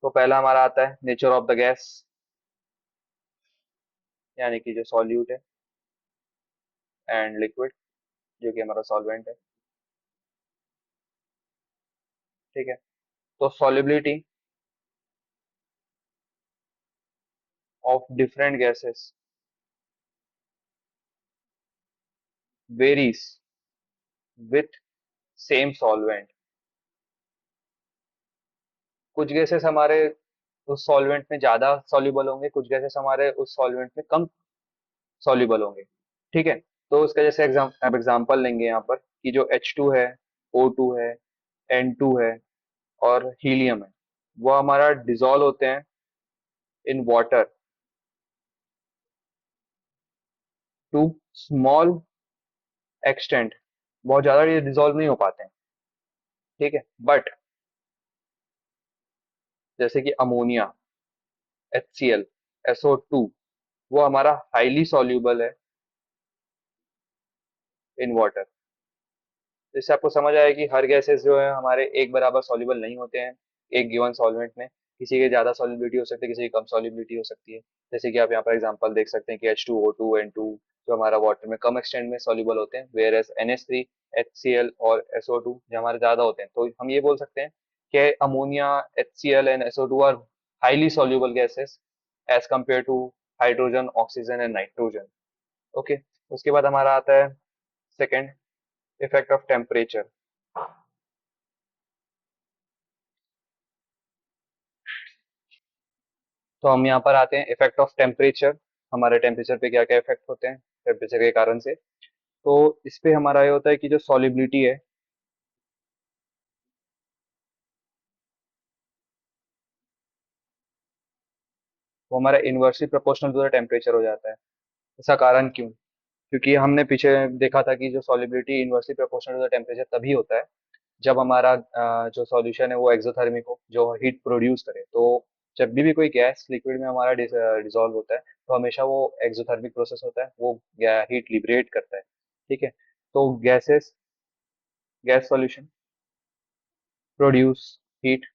तो पहला हमारा आता है नेचर ऑफ द गैस, यानी कि जो सॉल्यूट है, एंड लिक्विड जो कि हमारा सॉल्वेंट है। ठीक है। तो solubility of different gases varies with same solvent. कुछ गैसेस हमारे उस सॉल्वेंट में ज्यादा सॉल्युबल होंगे, कुछ गैसेस हमारे उस सॉल्वेंट में कम सॉल्युबल होंगे। ठीक है। तो उसका जैसे अब एग्जांपल लेंगे यहाँ पर कि जो H2 है, O2 है, N2 है और हीलियम है, वो हमारा डिसॉल्व होते हैं in water to small extent. बहुत ज्यादा ये डिसॉल्व नहीं हो पाते हैं। ठीक है। बट जैसे कि अमोनिया, HCl, SO2, वो हमारा हाईली सॉल्युबल है इन वाटर। इससे आपको समझ आया कि हर गैसेस जो है हमारे एक बराबर सॉल्युबल नहीं होते हैं एक गिवन सॉल्वेंट में। किसी के ज्यादा सॉल्युबिलिटी हो सकती है, किसी की कम सॉल्युबिलिटी हो सकती है। जैसे कि आप यहाँ पर एग्जांपल देख सकते हैं कि H2O2 N2 जो हमारा वाटर में कम एक्सटेंट में सॉल्युबल होते हैं, वेयर एज NH3 HCl और SO2 जो हमारे ज्यादा होते हैं। तो हम ये बोल सकते हैं कि ammonia, HCl and SO2 are highly soluble gases as compare to hydrogen, oxygen and nitrogen. Okay. उसके बाद हमारा आता है सेकेंड, इफेक्ट ऑफ टेम्परेचर। तो हम यहाँ पर आते हैं इफेक्ट ऑफ टेम्परेचर। हमारे टेम्परेचर पे क्या क्या इफेक्ट होते हैं टेम्परेचर के कारण से। तो इस पे हमारा ये होता है कि जो सॉलिबिलिटी है वो हमारा inversely proportional to the temperature हो जाता है। इसका कारण क्यों? क्योंकि हमने पीछे देखा था कि जो solubility inversely proportional to the temperature तभी होता है जब हमारा जो सॉल्यूशन है वो एक्सोथर्मिक हो, जो हीट प्रोड्यूस करे। तो जब भी कोई गैस लिक्विड में हमारा डिसॉल्व होता है तो हमेशा वो एक्सोथर्मिक प्रोसेस होता है, वो हीट लिबरेट करता है। ठीक है। तो gas solution produce heat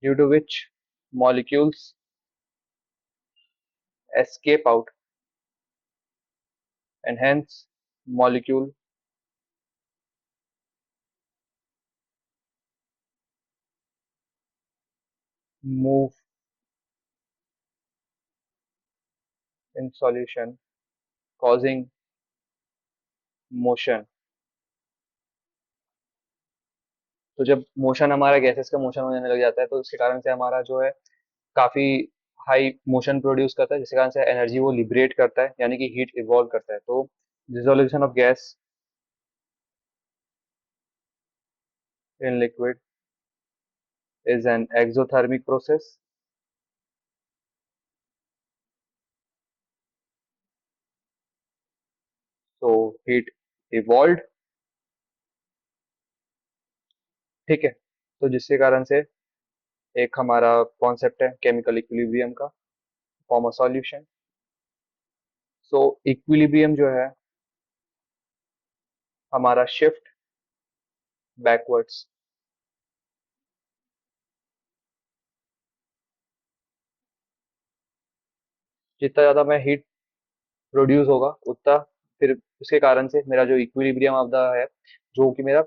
due to which molecules escape out and hence molecule move in solution causing motion। तो जब मोशन हमारा गैसेस का मोशन होने लग जाता है तो उसके कारण से हमारा जो है काफी हाई मोशन प्रोड्यूस करता है, जिसके कारण से एनर्जी वो लिबरेट करता है, यानी कि हीट इवॉल्व करता है। तो dissolution of gas in liquid is an exothermic process, so heat evolved। ठीक है। तो जिसके कारण से एक हमारा कॉन्सेप्ट है केमिकल इक्विलिब्रियम का, form a solution. So equilibrium जो है हमारा शिफ्ट बैकवर्ड्स। जितना ज्यादा मैं हीट प्रोड्यूस होगा उतना फिर उसके कारण से मेरा जो इक्विलिब्रियम ऑफ द है जो कि मेरा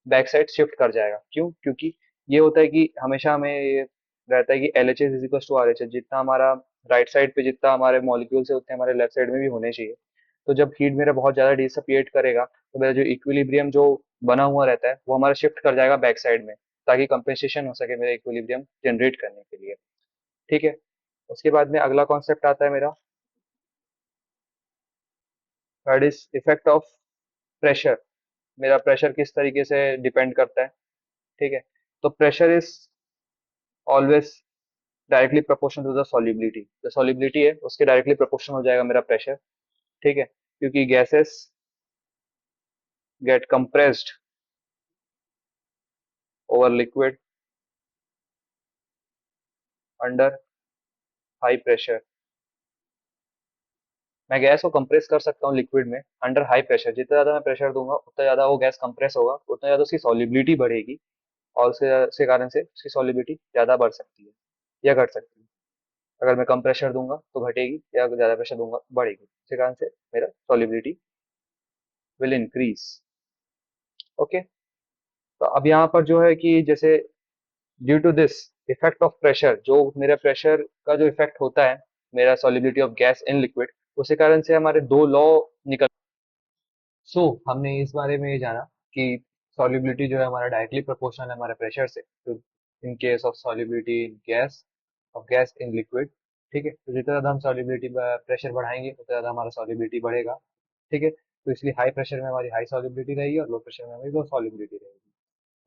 बैक साइड शिफ्ट कर जाएगा। क्यों? क्योंकि ये होता है कि हमेशा हमें ये रहता है कि LHS is equal to RHS, जितना हमारा राइट साइड पे जितना हमारे मॉलिक्यूल्स है उतने हमारे लेफ्ट साइड में भी होने चाहिए। तो जब हीट मेरा बहुत ज्यादा डिसिपिएट करेगा तो मेरा जो इक्विलिब्रियम जो बना हुआ रहता है वो हमारा शिफ्ट कर जाएगा बैक साइड में, ताकि कंपेंसेशन हो सके मेरा इक्विलिब्रियम जनरेट करने के लिए। ठीक है। उसके बाद में अगला कॉन्सेप्ट आता है मेरा third is effect of pressure, मेरा प्रेशर किस तरीके से डिपेंड करता है। ठीक है, तो pressure is always directly proportional to the solubility, जो सॉल्युबिलिटी है उसके डायरेक्टली प्रोपोर्शनल हो जाएगा मेरा प्रेशर। ठीक है, क्योंकि gases get compressed over liquid under high pressure. मैं गैस को कंप्रेस कर सकता हूँ लिक्विड में अंडर हाई प्रेशर, जितना ज्यादा मैं प्रेशर दूंगा उतना ज्यादा वो गैस कंप्रेस होगा, उतना ज्यादा उसकी सॉल्युबिलिटी बढ़ेगी, और उसके कारण से उसकी सॉल्युबिलिटी ज्यादा बढ़ सकती है या घट सकती है। अगर मैं कम प्रेशर दूंगा तो घटेगी, या ज्यादा प्रेशर दूंगा बढ़ेगी, इसके कारण से मेरा सॉल्युबिलिटी विल इंक्रीज। ओके, तो अब यहाँ पर जो है कि जैसे due to this effect of pressure, जो मेरा प्रेशर का जो इफेक्ट होता है मेरा solubility of gas in liquid, उसी कारण से हमारे दो लॉ निकल। सो हमने इस बारे में ये जाना कि सॉल्युबिलिटी जो है हमारा डायरेक्टली प्रोपोर्शनल है हमारे प्रेशर से, तो in case of solubility in gas, of gas in liquid. ठीक है, तो जितना ज्यादा हम सॉल्युबिलिटी प्रेशर बढ़ाएंगे उतना ज्यादा हमारा सॉल्युबिलिटी बढ़ेगा। ठीक है, तो इसलिए हाई प्रेशर में हमारी हाई सॉल्युबिलिटी रहेगी और लो प्रेशर में हमारी लो सॉल्युबिलिटी रहेगी।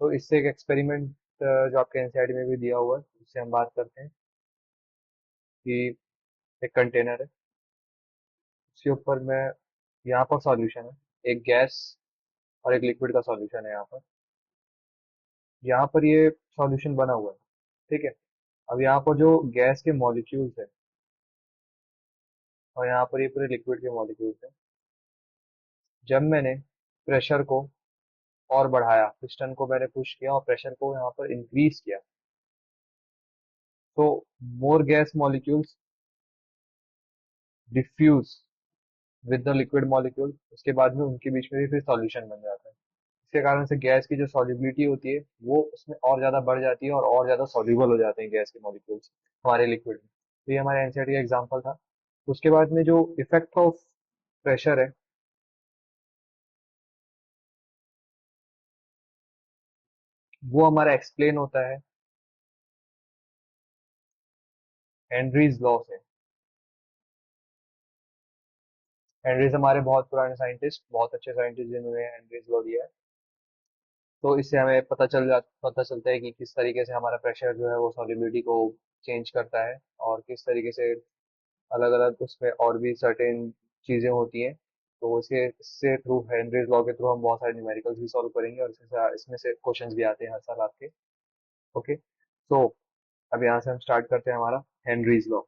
तो इससे एक एक्सपेरिमेंट जो आपके एनसीईआरटी में भी दिया हुआ है उससे हम बात करते हैं कि एक कंटेनर है, उसके ऊपर मैं, यहाँ पर सॉल्यूशन है, एक गैस और एक लिक्विड का सॉल्यूशन है यहाँ पर। यहाँ पर ये सॉल्यूशन बना हुआ है। ठीक है, अब यहाँ पर जो गैस के मॉलिक्यूल्स है और यहाँ पर ये पूरे लिक्विड के मॉलिक्यूल्स है, जब मैंने प्रेशर को और बढ़ाया, पिस्टन को मैंने पुश किया और प्रेशर को यहाँ पर इंक्रीज किया, तो more gas molecules diffuse with the liquid molecule, उसके बाद में उनके बीच में भी फिर सॉल्यूशन बन जाता है। इसके कारण से गैस की जो सॉल्युबिलिटी होती है वो उसमें और ज्यादा बढ़ जाती है और ज्यादा सॉल्युबल हो जाते हैं गैस के मॉलिक्यूल्स हमारे लिक्विड में। तो ये हमारे एनसीईआरटी का एग्जांपल था। उसके बाद में जो इफेक्ट ऑफ प्रेशर है वो हमारा एक्सप्लेन होता है हेनरीज लॉ से। हेनरीज हमारे बहुत पुराने साइंटिस्ट, बहुत अच्छे साइंटिस्ट जिन्होंने हेनरीज लॉ दिया है। तो इससे हमें पता चलता है कि किस तरीके से हमारा प्रेशर जो है वो सॉल्युबिलिटी को चेंज करता है, और किस तरीके से अलग अलग उसमें और भी सर्टेन चीजें होती हैं। तो इसके इससे थ्रू हेनरीज लॉ के थ्रू हम बहुत सारे न्यूमेरिकल्स भी सॉल्व करेंगे, और इसमें से क्वेश्चंस भी आते हैं हर साल आपके। ओके, तो अब यहाँ से हम स्टार्ट करते हैं हमारा हेनरीज लॉ।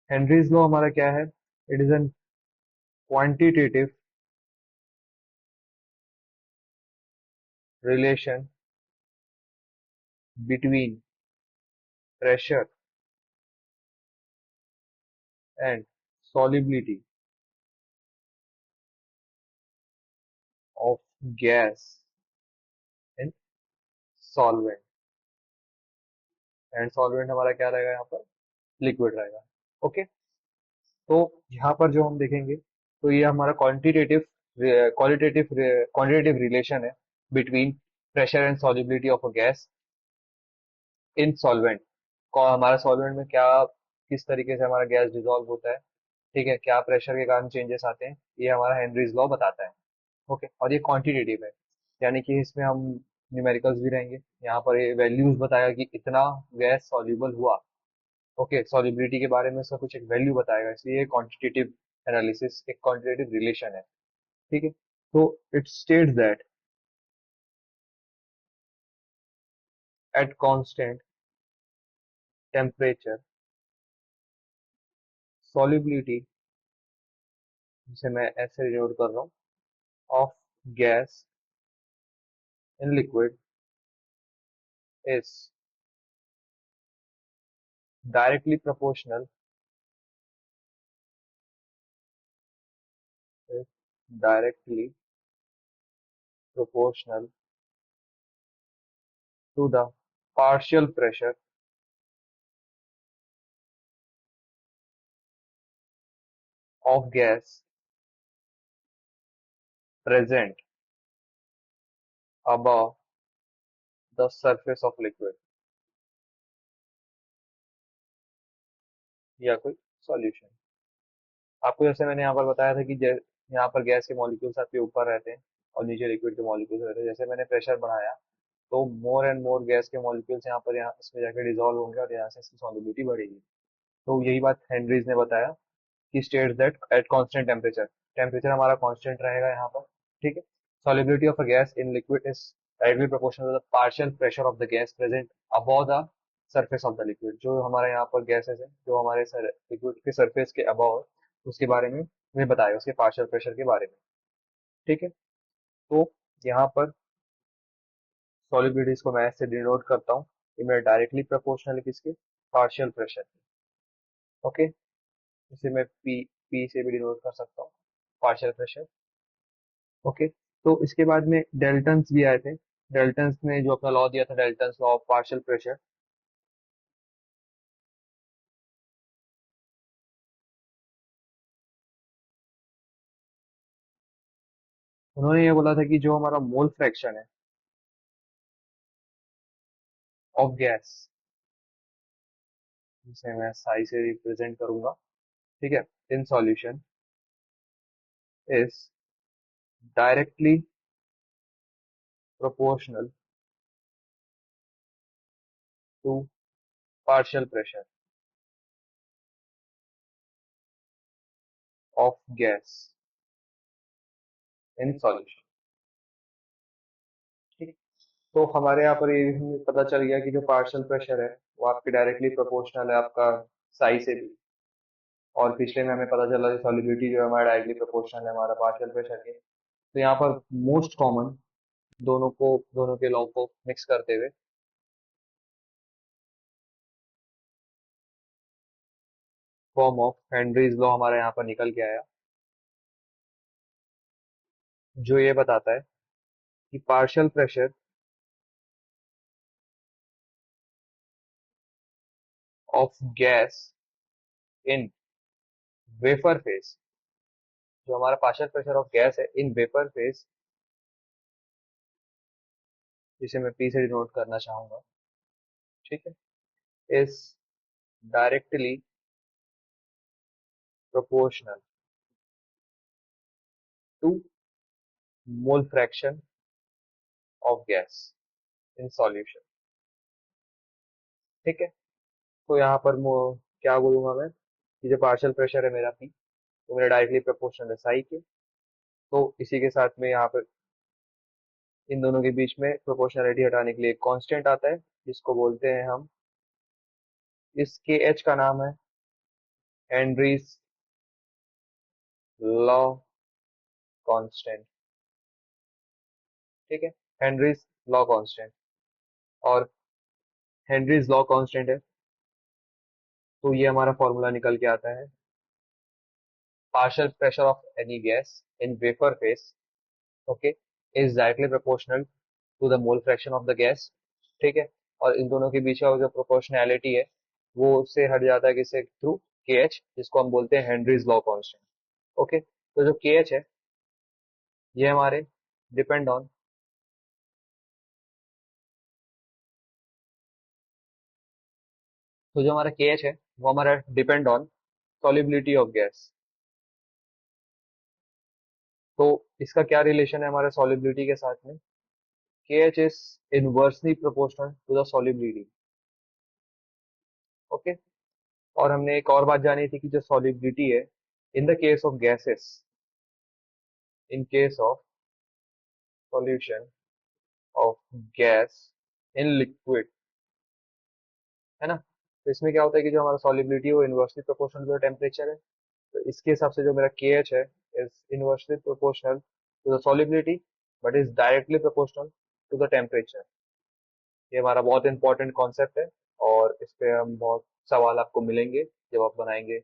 हेनरीज लॉ हमारा क्या है? It is an quantitative relation between pressure and solubility of gas in solvent। And solvent हमारा क्या रहेगा यहाँ पर? लिक्विड रहेगा। ओके, तो यहाँ पर जो हम देखेंगे, तो ये हमारा क्वांटिटेटिव क्वालिटेटिव क्वांटिटेटिव रिलेशन है between pressure and solubility of a gas in solvent. हमारा सॉल्वेंट में क्या, किस तरीके से हमारा गैस डिसॉल्व होता है, ठीक है, क्या प्रेशर के कारण चेंजेस आते हैं, ये हमारा हेनरीज लॉ बताता है। ओके, और ये क्वांटिटेटिव है, यानी कि इसमें हम न्यूमेरिकल्स भी रहेंगे। यहाँ पर ये वैल्यूज बताएगा कि इतना गैस सॉल्यूबल हुआ। ओके, सॉल्युबिलिटी के बारे में उसका कुछ एक वैल्यू बताएगा, इसलिए क्वांटिटेटिव एनालिसिस एक क्वांटिटेटिव रिलेशन है। ठीक है, तो it states that at constant temperature solubility, जिसे मैं ऐसे डिनोट कर रहा हूँ, of gas in liquid is directly proportional, is directly proportional to the partial pressure of gas present above the surface of liquid। या कोई सॉल्यूशन। आपको जैसे मैंने यहाँ पर बताया था कि यहाँ पर गैस के मॉलिक्यूल्स आपके ऊपर रहते हैं और नीचे लिक्विड के मॉलिक्यूल्स रहते हैं। जैसे मैंने प्रेशर बढ़ाया तो मोर एंड मोर गैस के मॉलिक्यूल्स यहाँ इसमें जाकर डिजोल्व होंगे और यहाँ से इसकी सॉल्युबिलिटी बढ़ेगी। तो यही बात हेनरीज ने बताया कि states that at constant temperature, temperature हमारा कांस्टेंट रहेगा यहाँ पर। ठीक है। Solubility of a gas in liquid is directly proportional to the partial pressure of the gas present above the surface of the liquid. जो हमारे यहाँ पर गैसेस है जो हमारे लिक्विड के सरफेस के अबव, उसके बारे में हमें बताएगा, उसके पार्शियल प्रेशर के बारे में। ठीक है। तो यहाँ पर सॉलिबिलिटीज को मैं ऐसे डिनोट करता हूँ कि मैं डायरेक्टली प्रोपोर्शनल है किसके, पार्शियल प्रेशर। ओके। इसे मैं पी से भी डिनोट कर सकता हूँ, पार्शियल प्रेशर। ओके। तो इसके बाद में डेल्टन्स भी आए थे। डेल्टन्स ने जो अपना लॉ दिया था, Dalton's law of partial pressure, उन्होंने ये बोला था कि जो हमारा मोल फ्रैक्शन है ऑफ गैस, जिसे मैं साई से रिप्रेजेंट करूंगा, ठीक है, in solution is directly proportional to partial pressure of gas in solution. ठीक है। तो हमारे यहाँ पर ये भी पता चल गया कि जो पार्शियल प्रेशर है वो आपके डायरेक्टली प्रोपोर्शनल है आपका साई से भी। और पिछले में हमें पता चला कि सॉलिबिलिटी जो है हमारा डायरेक्टली प्रोपोर्शनल है हमारा पार्शियल प्रेशर के। तो यहाँ पर मोस्ट कॉमन दोनों के लॉ को मिक्स करते हुए फॉर्म ऑफ हेनरीज लॉ हमारे यहाँ पर निकल के आया, जो ये बताता है कि partial pressure of gas in vapour phase, जो हमारा पार्शियल प्रेशर ऑफ गैस है इन वेपर फेज, जिसे मैं पी से डिनोट करना चाहूंगा, ठीक है, is directly proportional to mole fraction of gas in solution. ठीक है। तो यहाँ पर क्या बोलूंगा मैं कि जो पार्शियल प्रेशर है मेरा पी, तो मेरा डायरेक्टली प्रोपोर्शनल है साई के। तो इसी के साथ में यहाँ पर इन दोनों के बीच में प्रोपोर्शनलिटी हटाने के लिए कांस्टेंट आता है, जिसको बोलते हैं हम, इस के एच का नाम है हेनरीज लॉ कांस्टेंट। ठीक है। Henry's law constant. और हेनरीज लॉ कांस्टेंट है तो ये हमारा फॉर्मूला निकल के आता है, partial pressure of any gas in vapour phase, okay, is directly proportional to the mole fraction of the gas. ठीक है। और इन दोनों के बीच का जो प्रोपोर्शनैलिटी है वो उससे हट जाता है किससे, थ्रू के एच, जिसको हम बोलते हैं हेनरीज लॉ कांस्टेंट। ओके। तो जो के एच है ये हमारे डिपेंड ऑन, तो जो हमारा के एच है वो हमारा depend on solubility of gas. तो इसका क्या रिलेशन है हमारे सॉलिबिलिटी के साथ में, K H is inversely proportional to the solubility. Okay. और हमने एक और बात जानी थी कि जो सॉलिबिलिटी है in the case of gases, in case of solution of gas in liquid, है ना। तो इसमें क्या होता है कि जो हमारा सॉलिबिलिटी है वो inversely proportional to the temperature है। तो इसके हिसाब से जो मेरा के एच है is inversely proportional to the solubility but is directly proportional to the temperature. ये हमारा बहुत इंपॉर्टेंट कॉन्सेप्ट है और इस पे हम बहुत सवाल आपको मिलेंगे जब आप बनाएंगे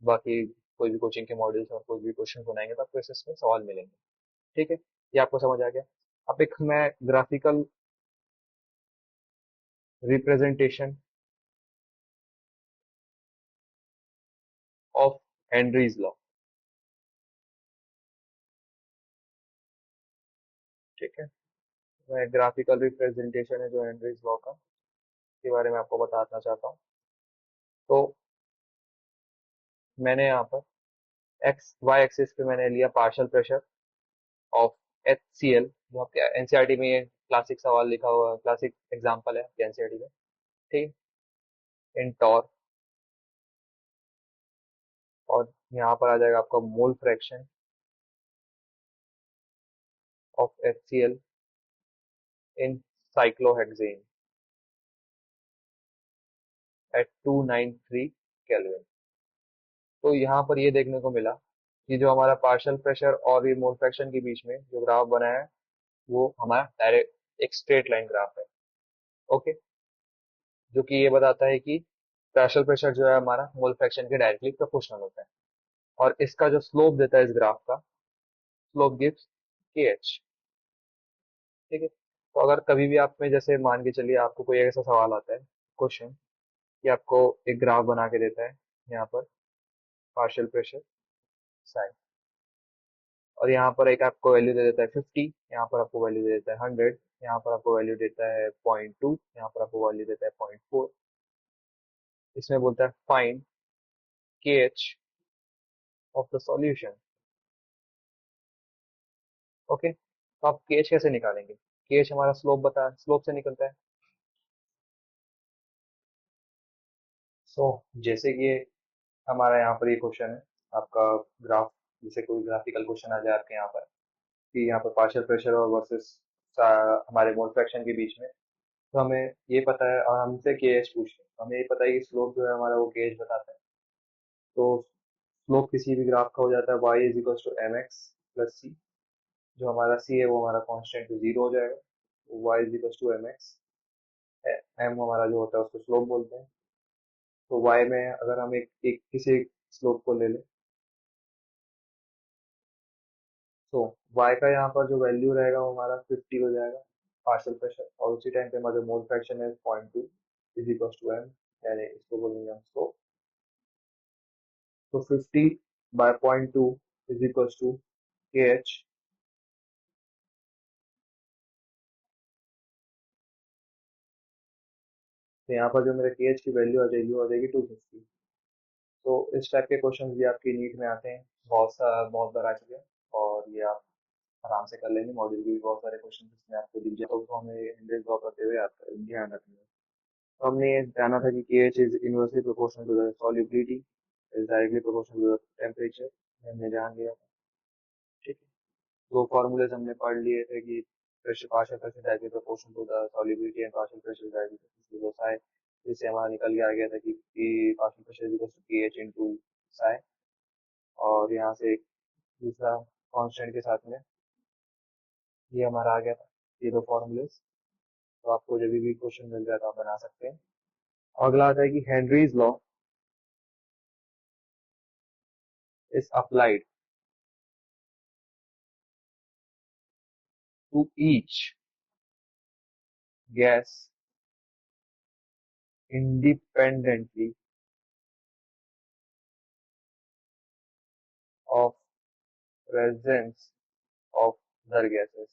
बाकी कोई भी कोचिंग के मॉड्यूल्स और कोई भी क्वेश्चन बनाएंगे तो आपको इसमें सवाल मिलेंगे। ठीक है। ये आपको समझ आ गया। अब एक मैं graphical representation of Henry's law, ठीक है, मैं ग्राफिकल रिप्रेजेंटेशन है जो हेनरीज लॉ का, के बारे में आपको बताना चाहता हूँ। तो मैंने यहाँ पर एक्स वाई एक्सिस पे मैंने लिया पार्शियल प्रेशर ऑफ HCl, जो आपके एनसीईआरटी में ये क्लासिक सवाल लिखा हुआ है, क्लासिक एग्जांपल है एनसीईआरटी में। ठीक है, इन टॉर। और यहाँ पर आ जाएगा आपका mole fraction of HCl in cyclohexane at 293 kelvin. तो यहाँ पर ये देखने को मिला कि जो हमारा पार्शियल प्रेशर और ये मोल फ्रैक्शन के बीच में जो ग्राफ बना है वो हमारा डायरेक्ट एक स्ट्रेट लाइन ग्राफ है। ओके, जो कि ये बताता है कि पार्शियल प्रेशर जो है हमारा मोल फ्रैक्शन के डायरेक्टली प्रोपोर्शनल होता है। और इसका जो स्लोप देता है इस ग्राफ का, स्लोप गिव्स KH। ठीक है, तो अगर कभी भी आप में जैसे मान के चलिए आपको कोई ऐसा सवाल आता है, क्वेश्चन, कि आपको एक ग्राफ बना के देता है यहाँ पर पार्शियल प्रेशर साइन, और यहाँ पर एक आपको वैल्यू दे देता है 50, यहाँ पर आपको वैल्यू दे देता है 100, यहाँ पर आपको वैल्यू देता है 0.2, यहाँ पर आपको वैल्यू देता है 0.4। इसमें बोलता है find KH of the solution. Okay, तो आप KH कैसे निकालेंगे? KH हमारा स्लोप बता, स्लोप से निकलता है। सो जैसे कि हमारा यहाँ पर ये क्वेश्चन है आपका ग्राफ, जैसे कोई ग्राफिकल क्वेश्चन आ जाए आपके यहाँ पर कि यहाँ पर पार्शियल प्रेशर और वर्सेस हमारे मोल फ्रैक्शन के बीच में, तो हमें ये पता है और हमसे KH पूछते हैं, तो हमें ये पता है कि स्लोप जो है हमारा वो KH बताता है। तो स्लोप किसी भी ग्राफ का हो जाता है y is equal to M x plus c. जो हमारा c है वो हमारा कांस्टेंट तो जीरो हो जाएगा, तो y is equal to M X, M हमारा जो होता है उसको स्लोप बोलते हैं। तो y में अगर हम एक किसी स्लोप को ले लें, तो y का यहाँ पर जो वैल्यू रहेगा वो हमारा 50 हो जाएगा पार्शियल प्रेशर, और उसी टाइम पे हमारा जो मोल फ्रैक्शन है 0.2 इज इक्वल टू एम, यानी इसको बोलेंगे हम स्लोप। तो 50 by 0.2 is equal to KH। तो यहाँ पर जो मेरे KH की वैल्यू आ जाएगी वो आ जाएगी 250। तो इस टाइप के क्वेश्चन भी आपकी नीट में आते हैं, बहुत बार आ चुके हैं, और ये आप आराम से कर लेंगे। मॉड्यूल के भी बहुत सारे क्वेश्चन इसमें आपको दिख जाए, तो हमें हंड्रेड ड्रॉ करते हुए आपका ध्यान रखना है। तो हमने ये जाना था कि KH is inversely proportional to the solubility, is directly proportional to the temperature, हमने जान लिया था। ठीक है, दो फॉर्मूलेज हमने पढ़ लिए थे कि pressure, partial pressure directly proportional to the solubility and partial pressure directly proportional to the psi. जिससे हमारा निकल के आ गया था कि partial pressure is equal to KH into psi. और यहाँ से एक दूसरा कांस्टेंट के साथ में ये हमारा आ गया था, ये दो फॉर्मूलेज। तो आपको जब भी क्वेश्चन मिल जाए तो आप बना सकते हैं। अगला आता है कि Henry's law is applied to each gas independently of presence of other gases।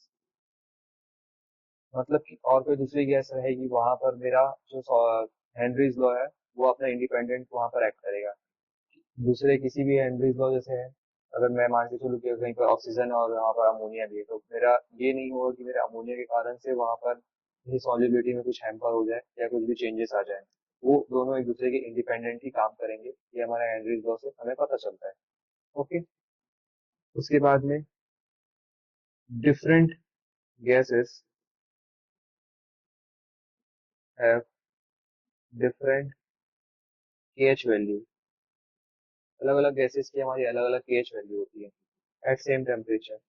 मतलब कि और कोई दूसरी गैस रहेगी वहां पर, मेरा जो हेनरीज लॉ है वो अपना इंडिपेंडेंट वहां पर एक्ट करेगा। दूसरे किसी भी हेनरीज लॉ जैसे है, अगर मैं मान के चलूँ कि कहीं पर ऑक्सीजन और वहां पर अमोनिया भी है, तो मेरा ये नहीं होगा कि मेरे अमोनिया के कारण से वहां पर सॉल्युबिलिटी में कुछ हैम्पर हो जाए या कुछ भी चेंजेस आ जाए। वो दोनों एक दूसरे के इंडिपेंडेंट ही काम करेंगे, ये हमारे हेनरीज लॉ से हमें पता चलता है। ओके, उसके बाद में different gases have different KH value। अलग अलग गैसेस की हमारी अलग अलग KH वैल्यू होती है at same temperature.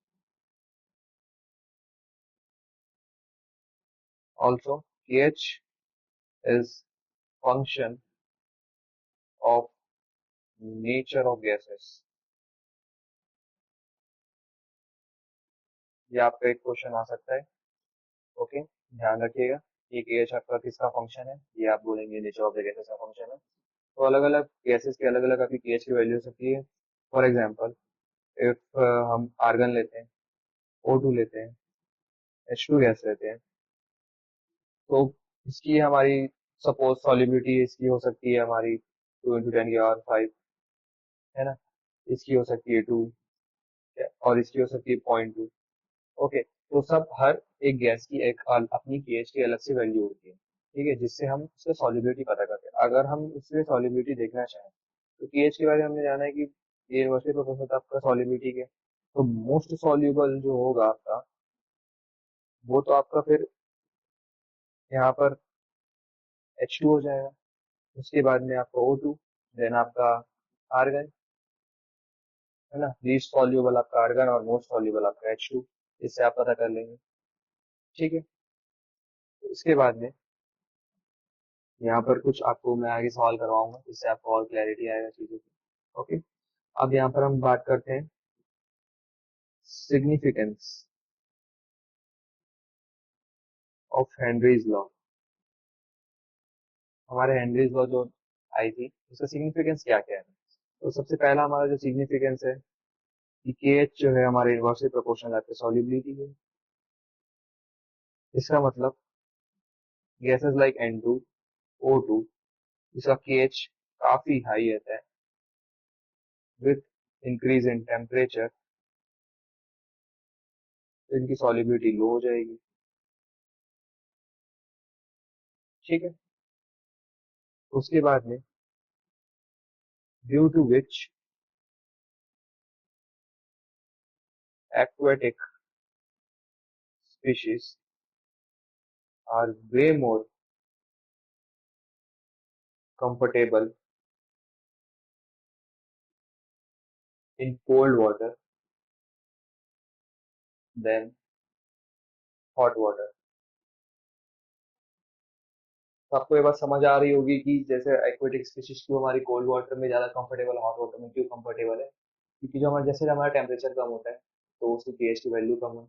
Also KH is function of nature of gases। ये आपका एक क्वेश्चन आ सकता है। ओके, ध्यान रखिएगा ये KH आपका किसका फंक्शन है, ये आप बोलेंगे नेचर ऑफ द गैसेस का फंक्शन है। तो अलग अलग गैसेस के अलग अलग आपकी KH की वैल्यू हो सकती है। फॉर एग्जाम्पल, इफ हम आर्गन लेते हैं, O2 लेते हैं, H2 गैस लेते हैं, तो इसकी हमारी सपोज सॉल्युबिलिटी इसकी हो सकती है हमारी 2 × 10⁻⁵। है ना। इसकी हो सकती है 2 और इसकी हो सकती है 0.2। ओके, तो सब हर एक गैस की एक अपनी pH की अलग से वैल्यू होती है, ठीक है, जिससे हम उसका सॉल्युबिलिटी पता करते हैं। अगर हम उसमें सॉल्युबिलिटी देखना चाहें तो pH के बारे में हमने जाना है कि ये यूनिवर्सिटी प्रोपोर्शनल था आपका सॉल्युबिलिटी के, तो मोस्ट सॉल्युबल जो होगा आपका, वो तो आपका फिर यहाँ पर H2 हो जाएगा। उसके बाद में आपका O2, देन आपका आर्गन, है ना। लीस्ट सॉल्युबल आपका आर्गन और मोस्ट सॉल्युबल आपका H2। इससे आप पता कर लेंगे, ठीक है। इसके बाद में यहाँ पर कुछ आपको मैं आगे सवाल करवाऊंगा, जिससे आपको और क्लैरिटी आएगा चीजों की। ओके, अब यहाँ पर हम बात करते हैं सिग्निफिकेंस ऑफ हेनरीज लॉ। हमारे हेनरीज लॉ जो आई थी, उसका सिग्निफिकेंस क्या क्या है। तो सबसे पहला हमारा जो सिग्निफिकेंस है कि KH जो है हमारे इनवर्सली प्रोपोर्शनल आपके सॉल्युबिलिटी है। इसका मतलब गैसेस लाइक N2, O2, जिसका KH काफी हाई रहता है, विथ इंक्रीज इन टेम्परेचर तो इनकी सॉल्युबिलिटी लो हो जाएगी, ठीक है। उसके बाद में due to which aquatic species are way more comfortable in cold water than hot water। तो आपको ये बात समझ आ रही होगी कि जैसे एक्वेटिक स्पीशीज क्यों हमारी कोल्ड वाटर में ज्यादा कंफर्टेबल है, हॉट वाटर में क्यों कंफर्टेबल है। क्योंकि जो हमारा जैसे हमारा टेम्परेचर कम होता है तो उसकी pH की वैल्यू कम है,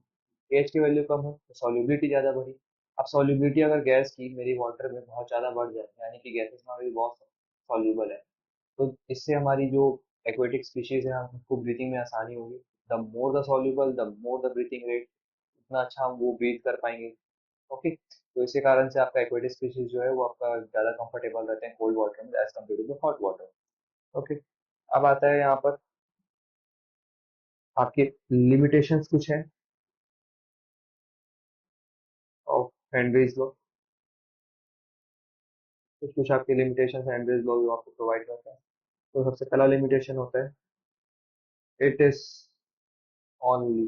pH की वैल्यू कम है तो सॉल्युबिलिटी ज्यादा बढ़ी। अब सॉल्युबिलिटी अगर गैस की मेरी वाटर में बहुत ज्यादा बढ़ जाए, यानी कि गैसेस हमारी बहुत सॉल्युबल है, तो इससे हमारी जो एक्वेटिक स्पीशीज है हमको ब्रीथिंग में आसानी होगी। The more the soluble the more the breathing rate, उतना अच्छा हम वो ब्रीथ कर पाएंगे। ओके, तो इसी कारण से आपका एक्वेटिक स्पीशीज जो है वो आपका ज्यादा कंफर्टेबल रहते हैं कोल्ड वाटर में as compare to the hot water. Okay, अब आता है यहाँ पर आपके लिमिटेशंस कुछ है ऑफ हेनरीज लॉ। कुछ कुछ आपके लिमिटेशंस हेनरीज लॉ जो आपको प्रोवाइड करता है। तो सबसे पहला लिमिटेशन होता है, it is only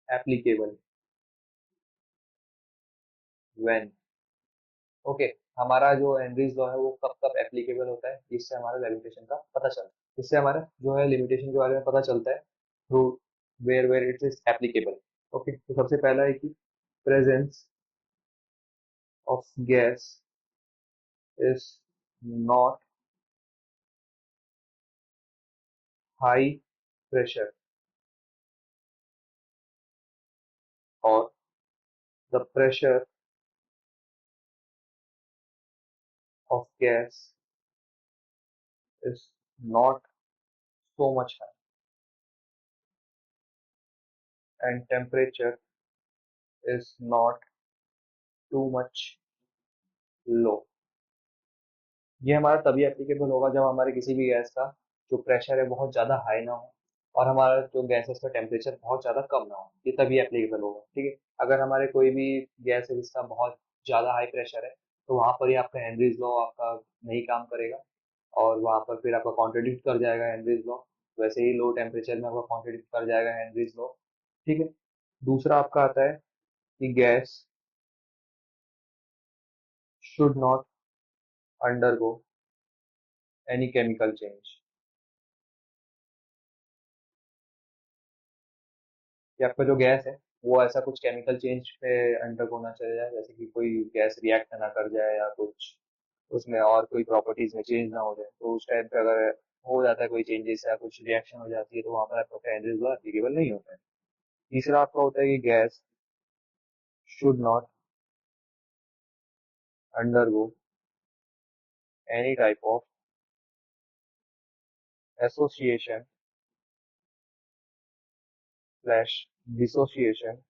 applicable when. Okay, हमारा जो हेनरीज लॉ है वो कब कब एप्लीकेबल होता है, इससे हमारा लिमिटेशन का पता चलता है। इससे हमारा जो है लिमिटेशन के बारे में पता चलता है through where where it is applicable. Okay, तो सबसे पहला है कि presence of gas is not high pressure और the pressure of gas is not so much high and temperature is not too much low। ये हमारा तभी एप्लीकेबल होगा जब हमारे किसी भी गैस का जो प्रेशर है बहुत ज्यादा हाई ना हो और हमारा जो गैसेस का टेम्परेचर बहुत ज्यादा कम ना हो, ये तभी एप्लीकेबल होगा, ठीक है। अगर हमारे कोई भी गैस है जिसका बहुत ज्यादा हाई प्रेशर है, तो वहां पर ही आपका हेनरीज लॉ आपका नहीं काम करेगा और वहां पर फिर आपका कॉन्ट्रडिक्ट कर जाएगा हेनरीज लॉ। वैसे ही लो टेम्परेचर में आपका कॉन्ट्रडिक्ट कर जाएगा हेनरीज लॉ, ठीक है। दूसरा आपका आता है कि gas should not undergo any chemical change. कि आपका जो गैस है वो ऐसा कुछ केमिकल चेंज पे अंडरगो ना चले जाए, जैसे कि कोई गैस रिएक्ट ना कर जाए या कुछ उसमें और कोई प्रॉपर्टीज में चेंज ना हो जाए, तो उस टाइम पे अगर हो जाता है कोई चेंजेस या कुछ रिएक्शन हो जाती है तो वहां पर आपका हेनरीज लॉ एप्लीकेबल नहीं होता है। तीसरा आपका होता है कि gas should not undergo any type of association slash dissociation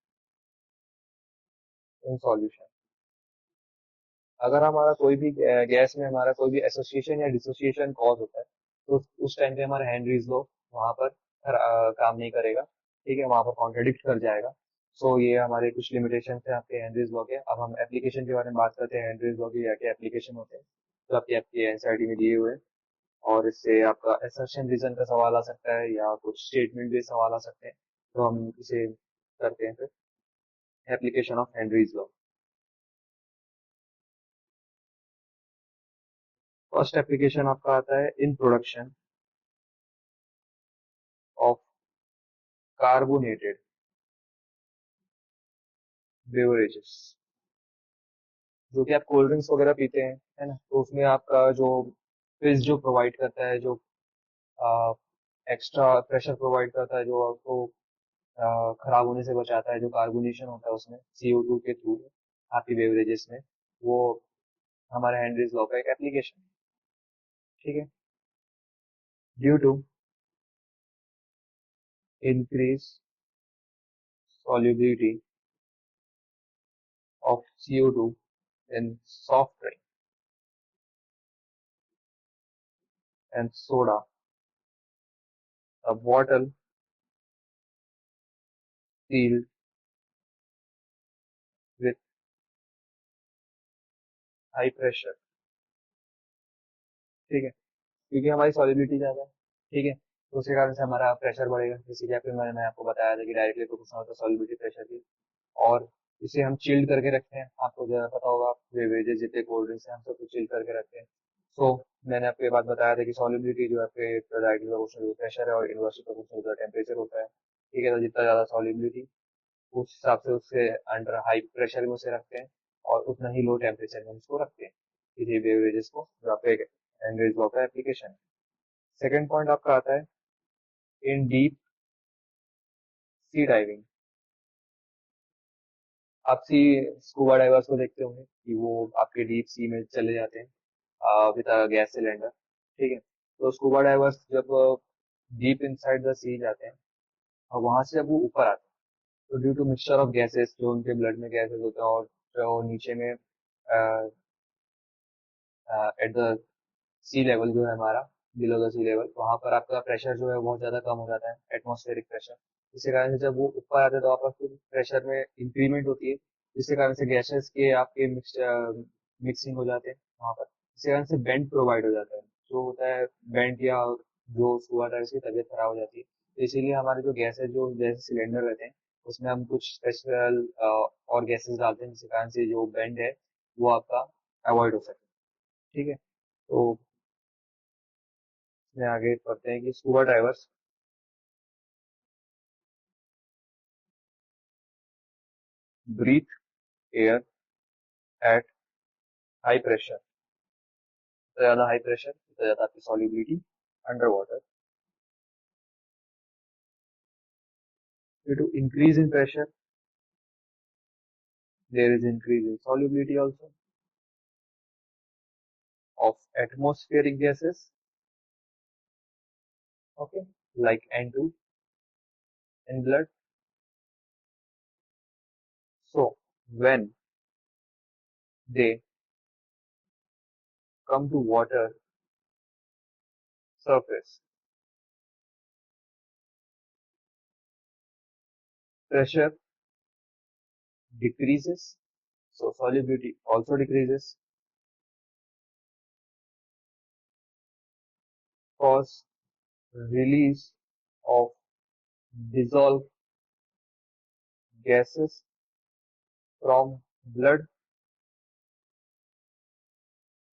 in solution. अगर हमारा कोई भी गैस में हमारा कोई भी एसोसिएशन या डिसोसिएशन कॉज होता है, तो उस टाइम पे हमारा हेनरीज लॉ वहां पर काम नहीं करेगा, ठीक है, वहां पर कॉन्ट्रडिक्ट कर जाएगा। सो ये हमारे कुछ लिमिटेशन थे आपके हेनरीज लॉ के। अब हम एप्लीकेशन के बारे में बात करते हैं। हेनरीज लॉ के क्या क्या एप्लीकेशन होते हैं जो आपकी आपकी एनसीईआरटी में दिए हुए हैं, और इससे आपका असर्शन रीजन का सवाल आ सकता है या कुछ स्टेटमेंट भी सवाल आ सकते हैं। तो हम इसे करते हैं फिर, application of Henry's law. First application आपका आता है in production of carbonated beverages. जो कि आप कोल्ड ड्रिंक्स वगैरह पीते हैं, है ना, तो उसमें आपका जो फिज जो प्रोवाइड करता है, जो एक्स्ट्रा प्रेशर प्रोवाइड करता है, जो आपको खराब होने से बचाता है, जो कार्बोनेशन होता है उसमें CO2 के थ्रू आपकी बेवरेजेस में, वो हमारे हेनरीज लॉ का एक एप्लीकेशन है। ठीक है। Due to increase solubility of CO2 in soft drink and soda, a bottle sealed with high pressure। ठीक है, क्योंकि हमारी सॉलिबिलिटी ज्यादा है, ठीक है, तो उसके कारण से हमारा प्रेशर बढ़ेगा। जैसे कि आपके मैंने आपको बताया था कि डायरेक्टली प्रोपोर्शनल होता है सॉलिबिलिटी प्रेशर की। और इसे हम चिल्ड करके रखते हैं, आपको जरा पता होगा, बेवरेजेस जितने कोल्ड ड्रिंक्स हैं हम सबको चिल्ड करके रखते हैं। सो मैंने आपको ये बात बताया था कि सॉलिबिलिटी जो है आपके डायरेक्टली प्रोपोर्शनल प्रेशर है और इनवर्सली प्रोपोर्शनल टेम्परेचर होता है। ठीक है, तो जितना ज्यादा सॉलिबिलिटी उस हिसाब से उससे अंडर हाई प्रेशर में उसे रखते हैं, और उतना ही लो टेम्परेचर में उसको रखते हैं किसी बेवरेजेस को, जो आपका एक एंड्रेज लॉ का एप्लीकेशन है। सेकेंड पॉइंट आपका आता है इन डीप सी डाइविंग। आप सी स्कूबा डाइवर्स को देखते होंगे कि वो आपके डीप सी में चले जाते हैं विद गैस सिलेंडर। ठीक है, तो स्कूबा डाइवर्स जब डीप इनसाइड द सी जाते हैं और वहां से जब वो ऊपर आते हैं, तो due to mixture of gases, जो उनके ब्लड में गैसेस होते हैं, और जो नीचे में एट द सी लेवल जो है हमारा, बिलो द सी लेवल, वहां पर आपका प्रेशर जो है बहुत ज्यादा कम हो जाता है, एटमॉस्फेरिक प्रेशर। इसी कारण से जब वो ऊपर आते हैं तो आपका फिर प्रेशर में इंक्रीमेंट होती है, जिसके कारण से गैसेस के आपके मिक्सिंग हो जाते हैं वहां पर। इसी कारण से बेंट प्रोवाइड हो जाता है, जो होता है बेंट, या जो हुआ था इसकी तबीयत खराब हो जाती है। तो इसीलिए हमारे जो गैस है, जो जैसे सिलेंडर रहते हैं, उसमें हम कुछ स्पेशल और गैसेस डालते हैं, जिसके कारण से जो बेंड है वो आपका अवॉइड हो सके। ठीक है, तो इसमें आगे पढ़ते हैं कि scuba divers breathe air at high pressure. तो ज्यादा हाई प्रेशर, तो ज्यादा आपकी solubility under water. Due to increase in pressure there is increase in solubility also of atmospheric gases, okay, like N2 in blood. So when they come to water surface, pressure decreases, so solubility also decreases, cause release of dissolved gases from blood.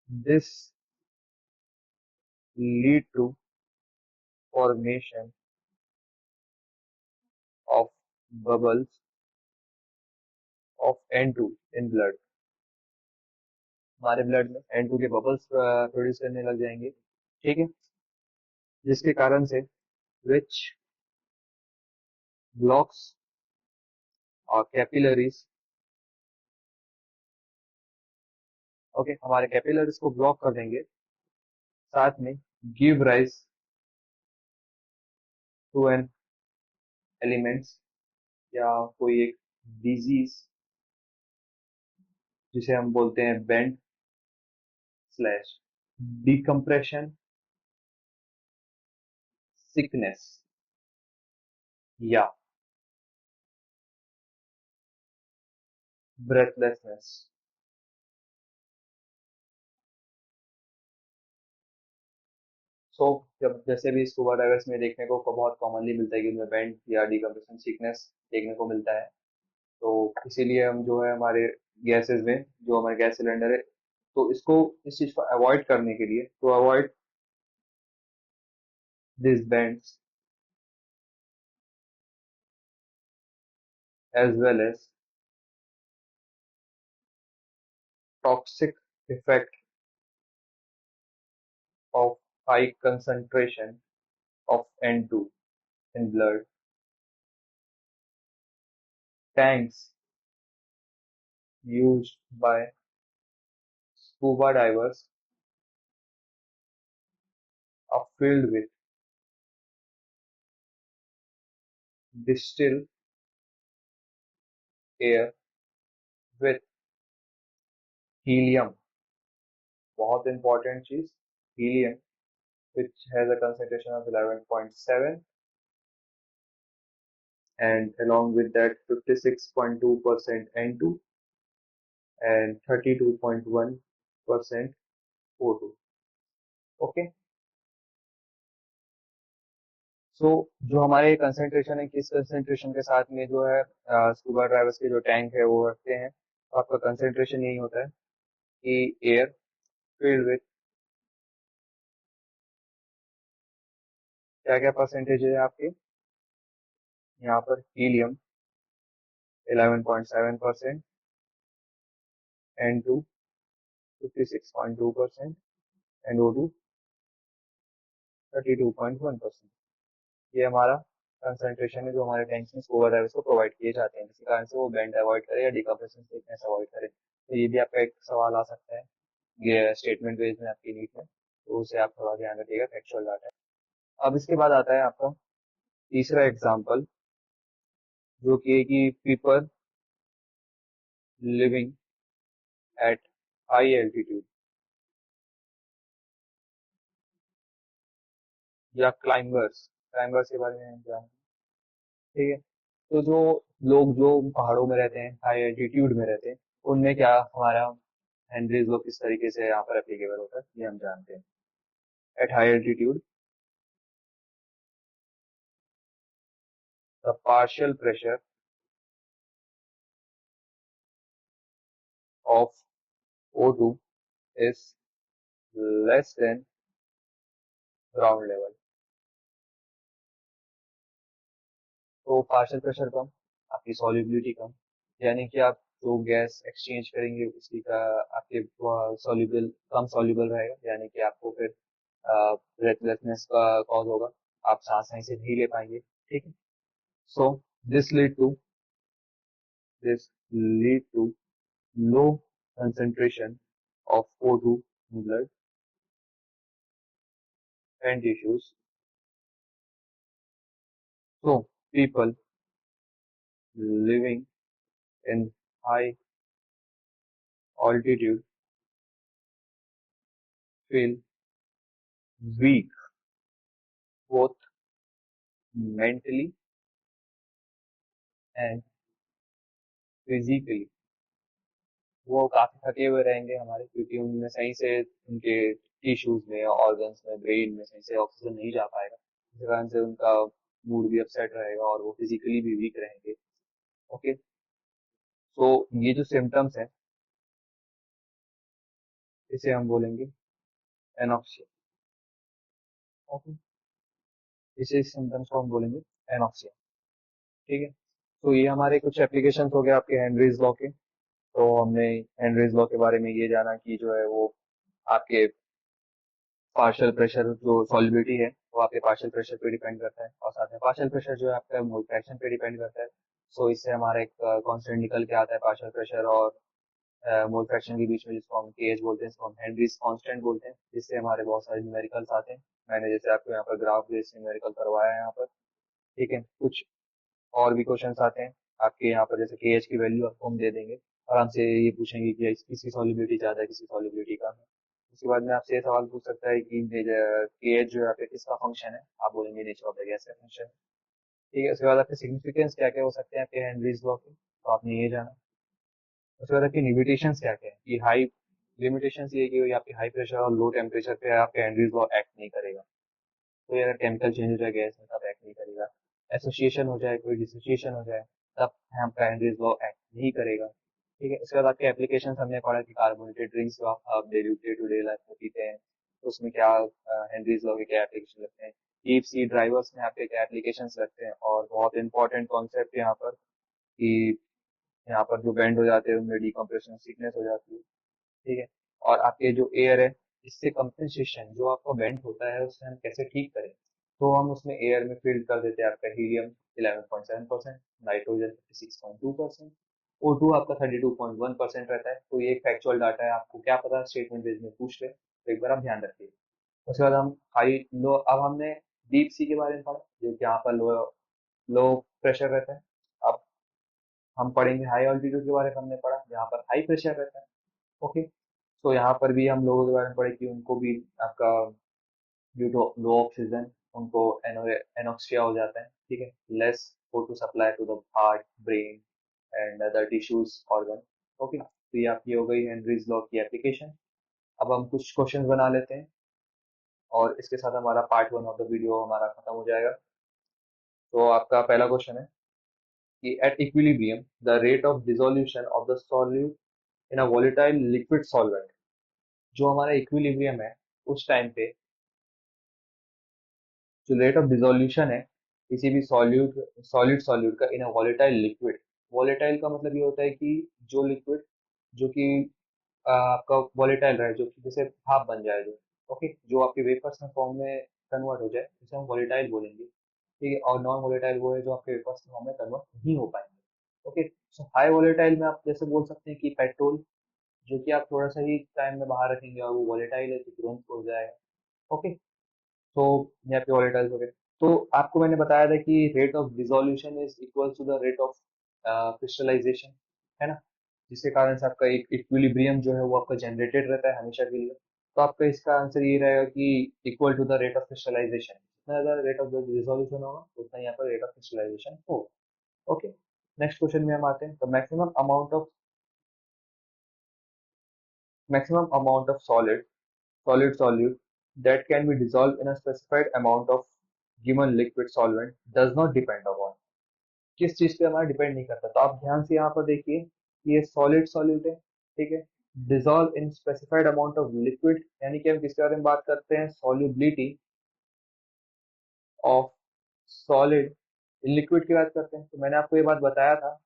This lead to formation of bubbles of N2 in blood। हमारे blood में N2 के bubbles produce करने लग जाएंगे। ठीक है, जिसके कारण से विच ब्लॉक्स और कैपिलरीज, ओके, हमारे कैपिलरीज को ब्लॉक कर देंगे, साथ में give rise to an ailments, या कोई एक डिजीज जिसे हम बोलते हैं बेंड स्लैश डिकम्प्रेशन सिकनेस या ब्रेथलेसनेस। सो जब जैसे भी स्कूबा डाइवर्स में देखने को बहुत कॉमनली मिलता है कि उनमें बेंड या डिकम्प्रेशन सिकनेस देखने को मिलता है। तो इसीलिए हम जो है हमारे गैसेस में जो हमारे गैस सिलेंडर है, तो इसको इस चीज को अवॉइड करने के लिए, to avoid this bends as well as toxic effect of high concentration of N2 in blood, tanks used by scuba divers are filled with distilled air with helium, बहुत important चीज, helium, which has a concentration of 11.7, and along with that 56.2% N2 and 32.1% O2. Okay, सो जो हमारे concentration है, किस concentration के साथ में जो है स्कूबा ड्राइवर्स के जो टैंक है वो रखते हैं, तो आपका कंसंट्रेशन यही होता है कि एयर फिल्ड विथ क्या क्या परसेंटेज है आपके यहाँ पर, हीलियम 11.7%, N2 56.2% एंड O2 32.1%। ये हमारा कंसंट्रेशन है जो हमारे टैंक्स में स्कूबा ड्राइवर्स को प्रोवाइड किए जाते हैं, जिसके कारण से वो बेंड अवॉइड करे या डिकम्प्रेशन सिकनेस अवॉइड करे। तो ये भी आपका एक सवाल आ सकता है ये स्टेटमेंट बेस्ड में आपकी नीट में, तो उसे आप थोड़ा ध्यान रखिएगा, फैक्चुअल डाटा है। अब इसके बाद आता है आपका तीसरा एग्जाम्पल, जो कि है कि people living at high altitude या क्लाइंबर्स, क्लाइंबर्स के बारे में हम जानेंगे। ठीक है, तो जो लोग जो पहाड़ों में रहते हैं, हाई एल्टीट्यूड में रहते हैं, उनमें क्या हमारा हेनरीज लॉ किस तरीके से यहाँ पर एप्लीकेबल होता है ये हम जानते हैं। At high altitude the partial pressure of O2 is less than ground level. तो पार्शियल प्रेशर कम, आपकी सॉल्युबिलिटी कम, यानी कि आप जो गैस एक्सचेंज करेंगे उसकी का आपके सॉल्युबल कम सॉल्युबल रहेगा, यानी कि आपको फिर ब्रेथलेसनेस का कॉज होगा, आप सांस सही से नहीं ले पाएंगे। ठीक है, so this lead to this lead to low concentration of O2 in blood and tissues. So people living in high altitude feel weak both mentally and physically। वो काफी थके हुए रहेंगे हमारे, क्योंकि उनमें सही से उनके टिश्यूज में, ऑर्गन्स में, ब्रेन में सही से ऑक्सीजन नहीं जा पाएगा, जिस कारण से उनका मूड भी अपसेट रहेगा और वो फिजिकली भी वीक रहेंगे। ओके, तो ये जो सिम्टम्स है इसे हम बोलेंगे एनॉक्सिया। ओके, इसे सिम्टम्स को हम बोलेंगे एनॉक्सिया। ठीक है, तो ये हमारे कुछ एप्लीकेशन हो गए आपके हेनरीज लॉ के। तो हमने हेनरीज लॉ के बारे में ये जाना कि जो है वो आपके पार्शियल प्रेशर जो सॉल्युबिलिटी है वो आपके पार्शियल प्रेशर पे डिपेंड करता है, और साथ में पार्शियल प्रेशर जो है आपका मोल फ्रैक्शन पे डिपेंड करता है। सो इससे हमारा एक कांस्टेंट निकल के आता है पार्शियल प्रेशर और मोल फ्रैक्शन के बीच में, जिसको हम केएच बोलते हैं, इसको हम हेनरीज कांस्टेंट बोलते हैं, जिससे हमारे बहुत सारे न्यूमेरिकल्स आते हैं। मैंने जैसे आपको यहाँ पर ग्राफ बेस्ड न्यूमेरिकल करवाया है यहाँ पर। ठीक है, कुछ और भी क्वेश्चंस आते हैं आपके यहाँ पर, जैसे केएच की वैल्यू आपको हम दे देंगे, आराम से ये पूछेंगे कि किसी सॉल्युबिलिटी ज्यादा है, किसी सॉल्युबिलिटी कम है। उसके बाद में आपसे ये सवाल पूछ सकता है कि के एच जो है यहाँ पे किसका फंक्शन है, आप बोलेंगे नेचर ऑफ द गैस का फंक्शन। ठीक है, उसके बाद आपके सिग्निफिकेंस क्या क्या हो सकते हैं आपके हेनरीज लॉ के, तो आपने ये जाना। उसके बाद आपकी लिमिटेशंस क्या क्या है, कि हाई लिमिटेशंस ये कि आपके हाई प्रेशर और लो टेम्परेचर पे आपका हेनरीज लॉ एक्ट नहीं करेगा। तो ये अगर केमिकल चेंज हो जाए गैस में तब एक्ट नहीं करेगा। एसोसिएशन हो जाए, कोई डिसोसिएशन हो जाए, तब आपका हेनरीज लॉ एक्ट नहीं करेगा। ठीक है, इसके बाद आपके एप्लीकेशन हमने पढ़ा कि कार्बोनेटेड ड्रिंक्स जो आप डे टू डे लाइफ में पीते हैं, तो उसमें क्या हेनरीज लॉ के क्या एप्लीकेशन लगते हैं। डीप सी ड्राइवर्स में आपके क्या एप्लीकेशन लगते हैं, और बहुत इंपॉर्टेंट कॉन्सेप्ट यहाँ पर कि यहाँ पर जो बेंड हो जाते हैं उनमें डिकम्प्रेशन सिकनेस हो जाती है। ठीक है, और आपके जो एयर है, इससे कंपनसेशन जो आपका बेंड होता है उससे हम कैसे ठीक करें, तो हम उसमें एयर में फिल कर देते हैं आपका हीलियम 11.7%, नाइट्रोजन 56.2%, O2 आपका 32.1% रहता है। तो ये एक फैक्चुअल डाटा है, आपको क्या पता स्टेटमेंट बेस में पूछ ले, तो एक बार आप ध्यान रखिए। उसके बाद हम हाई लो, अब हमने डीप सी के बारे में पढ़ा जो कि यहाँ पर लो लो प्रेशर रहता है। अब हम पढ़ेंगे हाई ऑल्टीट्यूड के बारे में, हमने पढ़ा यहाँ पर हाई प्रेशर रहता है। ओके, तो यहाँ पर भी हम लोगों के बारे में पढ़े कि उनको भी आपका ड्यू टू लो ऑक्सीजन उनको एनोक्सिया हो जाता है। ठीक है, less O2 supply to the heart, brain and other tissues organ. Okay, तो ये आपकी हो गई हेनरीज लॉ की एप्लीकेशन। अब हम कुछ क्वेश्चन बना लेते हैं और इसके साथ हमारा पार्ट 1 ऑफ द वीडियो हमारा खत्म हो जाएगा। तो आपका पहला क्वेश्चन है कि at equilibrium the rate of dissolution of the solute in a volatile liquid solvent. जो हमारा इक्विलिब्रियम है उस टाइम पे जो रेट ऑफ डिसोल्यूशन है किसी भी सॉलिड सॉल्यूट का इन अ वॉलेटाइल लिक्विड। वॉलेटाइल का मतलब ये होता है कि जो लिक्विड जो कि आपका वॉलेटाइल रहे, जो कि जैसे भाप बन जाए, जो ओके जो आपके वेपर्स में फॉर्म में कन्वर्ट हो जाए उसे हम वॉलेटाइल बोलेंगे। ठीक है, और नॉन वॉलेटाइल वो है जो आपके वेपर्स के फॉर्म में कन्वर्ट नहीं हो पाएंगे। ओके, सो हाई वॉलेटाइल में आप जैसे बोल सकते हैं कि पेट्रोल, जो कि आप थोड़ा सा ही टाइम में बाहर रखेंगे और वो वॉलेटाइल है तो तुरंत हो जाएगा। ओके, तो यहाँ पे वॉलेटाइल हो गए। तो आपको मैंने बताया था कि rate of dissolution is equal to the rate of crystallization, है ना, जिसके कारण से आपका एक इक्विलिब्रियम जो है वो आपका जनरेटेड रहता है हमेशा के लिए। तो आपका इसका आंसर ये रहेगा कि equal to the rate of crystallization, जितना ज्यादा रेट ऑफ डिसोल्यूशन होगा उतना यहाँ पर रेट ऑफ क्रिस्टलाइजेशन होगा। ओके, नेक्स्ट क्वेश्चन में हम आते हैं। The maximum amount of solid solute that can be dissolved in a specified amount of given liquid solvent does not depend upon। किस चीज पे हमारा डिपेंड नहीं करता, तो आप ध्यान से यहाँ पर देखिए कि ये सॉलिड सॉल्यूट है। ठीक है, dissolve in specified amount of liquid, यानी कि हम किसके बारे में बात करते हैं, solubility of solid in liquid की बात करते हैं। तो मैंने आपको ये बात बताया था,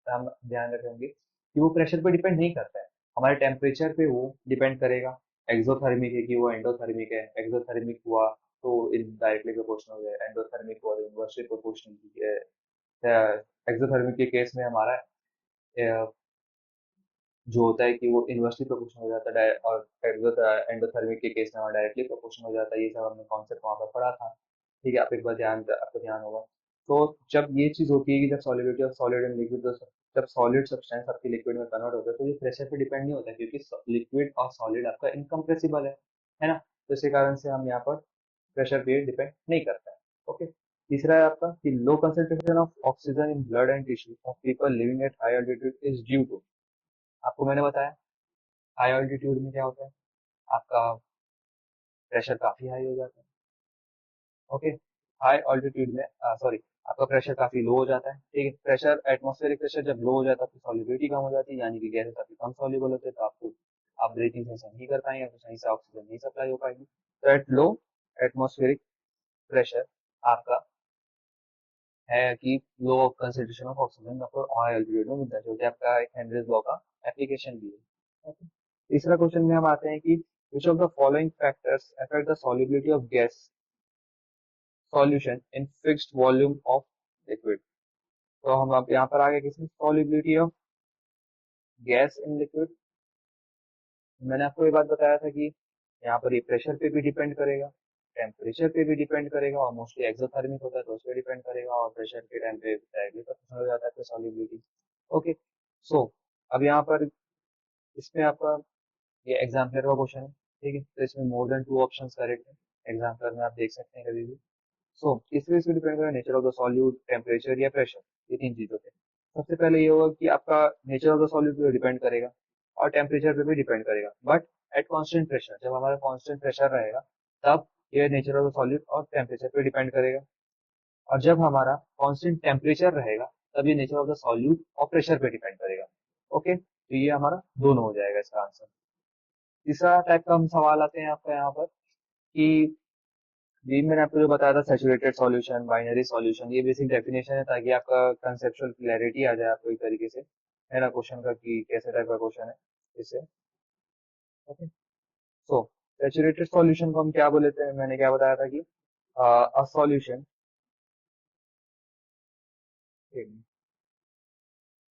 हम ध्यान रखेंगे कि वो प्रेशर पे डिपेंड नहीं करता है, हमारे टेम्परेचर पे वो डिपेंड करेगा। एक्सोथर्मिक है कि वो एंडोथर्मिक है, एक्सोथर्मिक हुआ तो इन डायरेक्टली प्रोपोर्शनल है, एंडोथर्मिक हुआ तो इनवर्सली प्रोपोर्शनल है। एक्सोथर्मिक के केस में हमारा जो होता है कि वो इन्वर्सली प्रोपोर्शनल हो जाता है, और एंडोथर्मिक के केस में हमारा डायरेक्टली प्रोपोर्शनल हो जाता है। ये सब हमने कॉन्सेप्ट वहाँ पर पढ़ा था। ठीक है, आप एक बार आपको ध्यान होगा। तो जब ये चीज होती है कि जब solubility of solid and liquid, जब सॉलिड सब्सटेंस आपके लिक्विड में कन्वर्ट होता है तो ये प्रेशर पे डिपेंड नहीं होता है, क्योंकि लिक्विड और सॉलिड आपका इनकम्प्रेसिबल है ना। तो इसी कारण से हम यहाँ पर प्रेशर पे डिपेंड नहीं करता है। ओके, तीसरा है आपका कि low concentration of oxygen in blood and tissue of people living at high altitude is due to. आपको मैंने बताया हाई ऑल्टीट्यूड में क्या होता है, आपका प्रेशर काफी हाई हो जाता है। ओके, हाई ऑल्टीट्यूड में सॉरी आपका प्रेशर काफी लो हो जाता है। ठीक है, प्रेशर एटमॉस्फेरिक प्रेशर जब लो हो जाता है तो सॉल्युबिलिटी कम हो जाती है, यानी कि गैसेस काफी कम सॉल्युबल होते हैं, तो आपको आप ब्रीथिंग सेंस नहीं कर पाएंगे, तो सही से ऑक्सीजन नहीं सप्लाई हो पाएगी। तो एट लो एटमॉस्फेरिक प्रेशर आपका है कि लो कंसेंट्रेशन ऑफ ऑक्सीजन आपको हाई ऑल्टीट्यूड में मिलता है, जो कि आपका एक हेनरीज लॉ का एप्लीकेशन भी है। Okay? तीसरा क्वेश्चन में हम आते हैं कि which of the following factors affect the solubility of gas solution in fixed volume of liquid. तो हम अब यहाँ पर आ गए किसी solubility of gas in liquid. मैंने आपको ये बात बताया था कि यहाँ पर ये प्रेशर पे भी डिपेंड करेगा, टेम्परेचर पे भी डिपेंड करेगा, और मोस्टली एक्सोथर्मिक होता है तो उस पर डिपेंड करेगा, और प्रेशर के टाइम पे डायरेक्टली प्रोपोर्शनल हो जाता है सॉल्युबिलिटी। ओके, सो अब यहाँ पर इसमें आपका ये एग्जाम्पलर का क्वेश्चन है, ठीक है। तो इसमें मोर देन 2 ऑप्शंस करेक्ट है एग्जाम्पलर में, आप देख सकते हैं कभी भी। सो किस पे डिपेंड करेगा, nature of the solute, temperature या प्रेशर, ये 3 चीजों पे। सबसे पहले ये होगा कि आपका नेचर ऑफ द सॉल्यूट पे डिपेंड करेगा और टेम्परेचर पे भी डिपेंड करेगा, बट एट कांस्टेंट प्रेशर, जब हमारा कांस्टेंट प्रेशर रहेगा तब ये नेचर ऑफ द सॉल्यूट और टेम्परेचर पे डिपेंड करेगा। और जब हमारा कांस्टेंट टेम्परेचर रहेगा तब ये नेचर ऑफ द सॉल्यूट और प्रेशर पे डिपेंड करेगा। ओके, तो ये हमारा दोनों हो जाएगा इसका आंसर। तीसरा टाइप का हम सवाल आते हैं आपका यहाँ पर कि जी मैंने आपको जो बताया था सैचुरेटेड सॉल्यूशन, बाइनरी सॉल्यूशन, ये बेसिक डेफिनेशन है ताकि आपका कंसेप्चुअल क्लैरिटी आ जाए आपको एक तरीके से, है ना, क्वेश्चन का कि कैसे टाइप का क्वेश्चन है इससे। ओके, सो सैचुरेटेड सॉल्यूशन को हम क्या बोलते हैं, मैंने क्या बताया था कि a solution,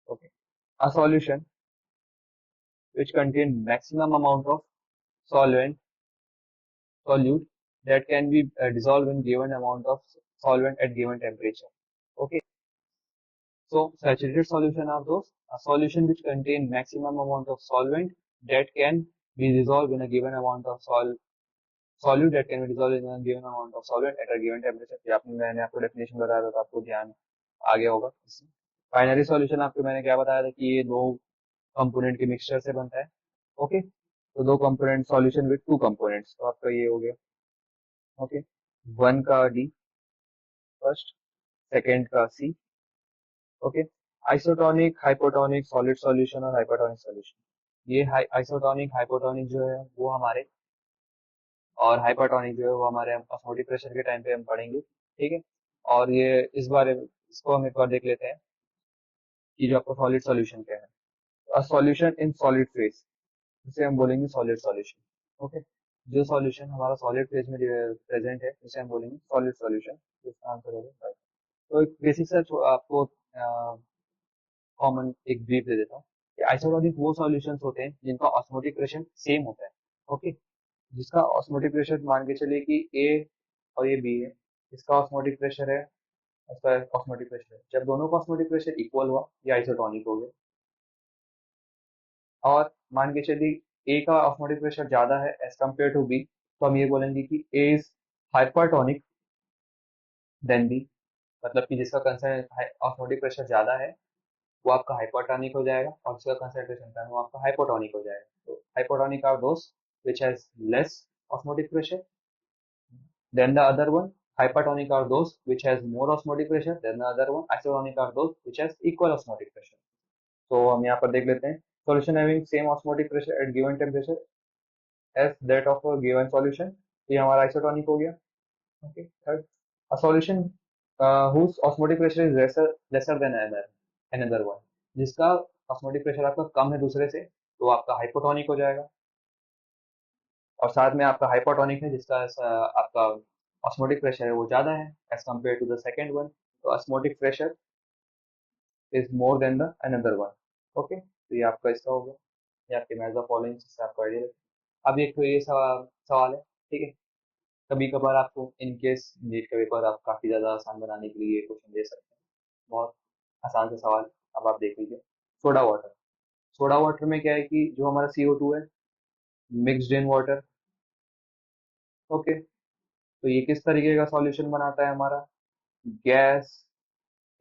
okay, a solution which contain maximum amount of solvent solute that can be dissolved in given amount of solvent at given temperature. Okay, so saturated solution are those a solution which contain maximum amount of solvent that can be dissolved in a given amount of solute that can be dissolved in a given amount of solvent at a given temperature. ये आपने मैंने आपको definition बताया था तो आपको ध्यान आ गया होगा। बाइनरी सॉल्यूशन आपको मैंने क्या बताया था कि ये दो कंपोनेंट के मिक्सचर से बनता है। ओके, तो दो component solution with two components, तो आपका ये हो गया। ओके, वन का डी फर्स्ट, सेकेंड का c. Okay, isotonic, hypotonic, solid solution और हाइपरटोनिक सॉल्यूशन। ये आइसोटोनिक, हाइपोटोनिक जो है वो हमारे, और हाइपरटोनिक जो है वो हमारे ऑस्मोटिक प्रेशर के टाइम पे हम पढ़ेंगे, ठीक है। और ये इस बारे में इसको हम एक बार देख लेते हैं कि जो आपका सॉलिड सॉल्यूशन क्या है। A solution in solid phase, इसे हम बोलेंगे सॉलिड सॉल्यूशन। ओके, जो सॉल्यूशन हमारा सॉलिड फेज में प्रेजेंट है उसे हम बोलेंगे सॉलिड सॉल्यूशन, इसका आंसर होगा। तो एक बेसिक सा आपको कॉमन एक ब्रीफ दे देता हूँ कि आइसोटोनिक वो सॉल्यूशंस होते हैं जिनका ऑस्मोटिक प्रेशर सेम होता है। ओके, जिसका ऑस्मोटिक प्रेशर मान के चलिए कि ए और ये बी है, इसका ऑस्मोटिक प्रेशर है, उसका ऑस्मोटिक प्रेशर है, जब दोनों का ऑस्मोटिक प्रेशर इक्वल हुआ ये आइसोटोनिक हो गया। और मान के चलिए ए का ऑस्मोटिक प्रेशर ज्यादा है एज कम्पेयर टू बी, तो हम ये बोलेंगे कि ए इज हाइपरटोनिक देन बी, मतलब कि जिसका कंसर्न ऑस्मोटिक प्रेशर ज्यादा है वो आपका हाइपोटोनिक हो जाएगा और जिसका कंसंट्रेशन कम है वो आपका हाइपोटोनिक हो जाएगा। तो hypotonic are those which has less osmotic pressure than the other one, hypertonic are those which has more osmotic pressure than the other one, isotonic are those which has equal osmotic pressure। तो हम यहाँ पर देख लेते हैं solution having same osmotic pressure at given temperature as that of a given solution, तो ये हमारा isotonic हो गया। Okay, third, a solution whose osmotic pressure is lesser than another one, जिसका osmotic pressure आपका कम है दूसरे से तो आपका हाइपोटोनिक हो जाएगा। और साथ में आपका हाइपोटोनिक है जिसका आपका ऑस्मोटिक प्रेशर है वो ज्यादा है as compare to the second one, तो osmotic pressure is more than the another one. Okay, तो ये आपका इसका हो गया, ये आपके मैच ऑफ फॉलोइंग से आपको आइडिया लगे। अब एक तो ये सवाल है, ठीक है। कभी कभार आपको इन केस नीट का पेपर आप काफी ज्यादा आसान बनाने के लिए क्वेश्चन दे सकते हैं, बहुत आसान से सवाल। अब आप देख लीजिए, सोडा वाटर, सोडा वाटर में क्या है कि जो हमारा CO2 है मिक्सड इन वाटर। ओके, तो ये किस तरीके का सॉल्यूशन बनाता है हमारा, गैस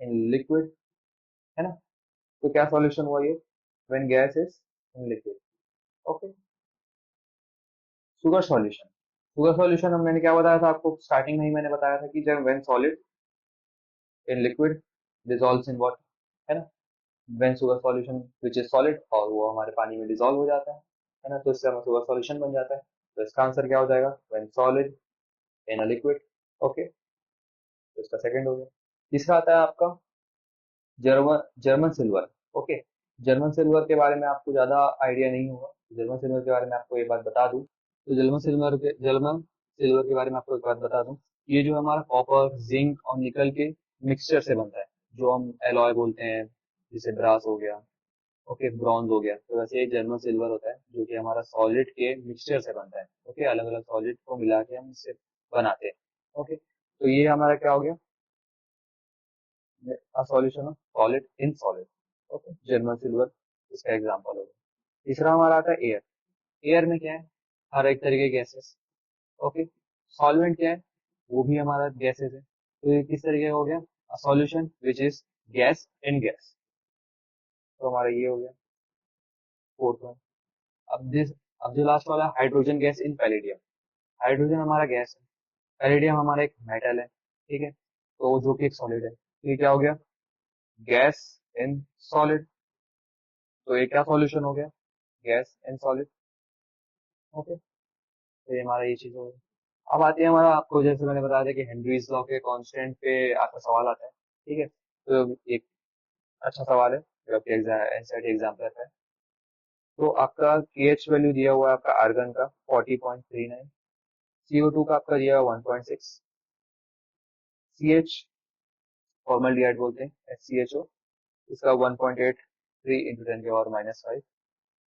इन लिक्विड, है ना। तो क्या सॉल्यूशन हुआ ये, when gas is in liquid. Okay, sugar solution, sugar solution हम मैंने क्या बताया था आपको स्टार्टिंग में ही, मैंने बताया था कि जब when solid in liquid dissolves in water, है ना, when sugar solution which is solid और वो हमारे पानी में डिसॉल्व हो जाता है ना, तो इससे हमारा शुगर सॉल्यूशन बन जाता है। तो इसका आंसर क्या हो जाएगा, when solid in a liquid. Okay, तो इसका सेकंड हो गया। तीसरा आता है आपका German German silver. Okay, German silver के बारे में आपको ज्यादा आइडिया नहीं होगा, जर्मन सिल्वर के बारे में आपको एक बात बता दूं, तो जर्मन सिल्वर के बारे में आपको एक बात बता दूं, ये जो हमारा कॉपर, जिंक और निकल के मिक्सचर से बनता है, जो हम एलॉय बोलते हैं, जैसे ब्रास हो गया, ओके, ब्रॉन्ज हो गया, तो वैसे ये जर्मन सिल्वर होता है जो कि हमारा सॉलिड के मिक्सचर से बनता है। ओके, अलग अलग सॉलिड को मिला के हम इससे बनाते हैं। ओके, तो ये हमारा क्या हो गया, a solution of solid in solid। Okay, German silver इसका एग्जांपल होगा। तीसरा हमारा आता है एयर। एयर में क्या है, हर एक तरह के गैसेस। ओके, सॉल्वेंट क्या है, वो भी हमारा गैसेस है। तो ये किस तरीके का हो गया, solution which is gas in gas. तो हमारा ये हो गया फोर्थ वन। अब दिस, अब जो लास्ट वाला hydrogen gas in palladium. Hydrogen हमारा गैस है, पैलेडियम हमारा एक मेटल है, ठीक है, तो जो कि एक सॉलिड है। तो ये क्या हो गया, गैस इन सॉलिड। तो ये क्या सॉल्यूशन हो गया, गैस इन सॉलिड। ओके, तो ये हमारा ये चीज हो गया। अब आते हैं हमारा, आपको जैसे मैंने बताया था कि हेनरीज लॉ के कांस्टेंट पे आपका सवाल आता है, ठीक है। तो एक अच्छा सवाल है जो आपके एनसीईआरटी एग्जाम पे आता है। तो आपका केएच वैल्यू दिया हुआ है आपका आर्गन का 40.39, CO2 का आपका दिया हुआ 1.6, CH फॉर्मल्डिहाइड बोलते हैं HCHO, इसका 1.83 इंटू 10⁻⁻5,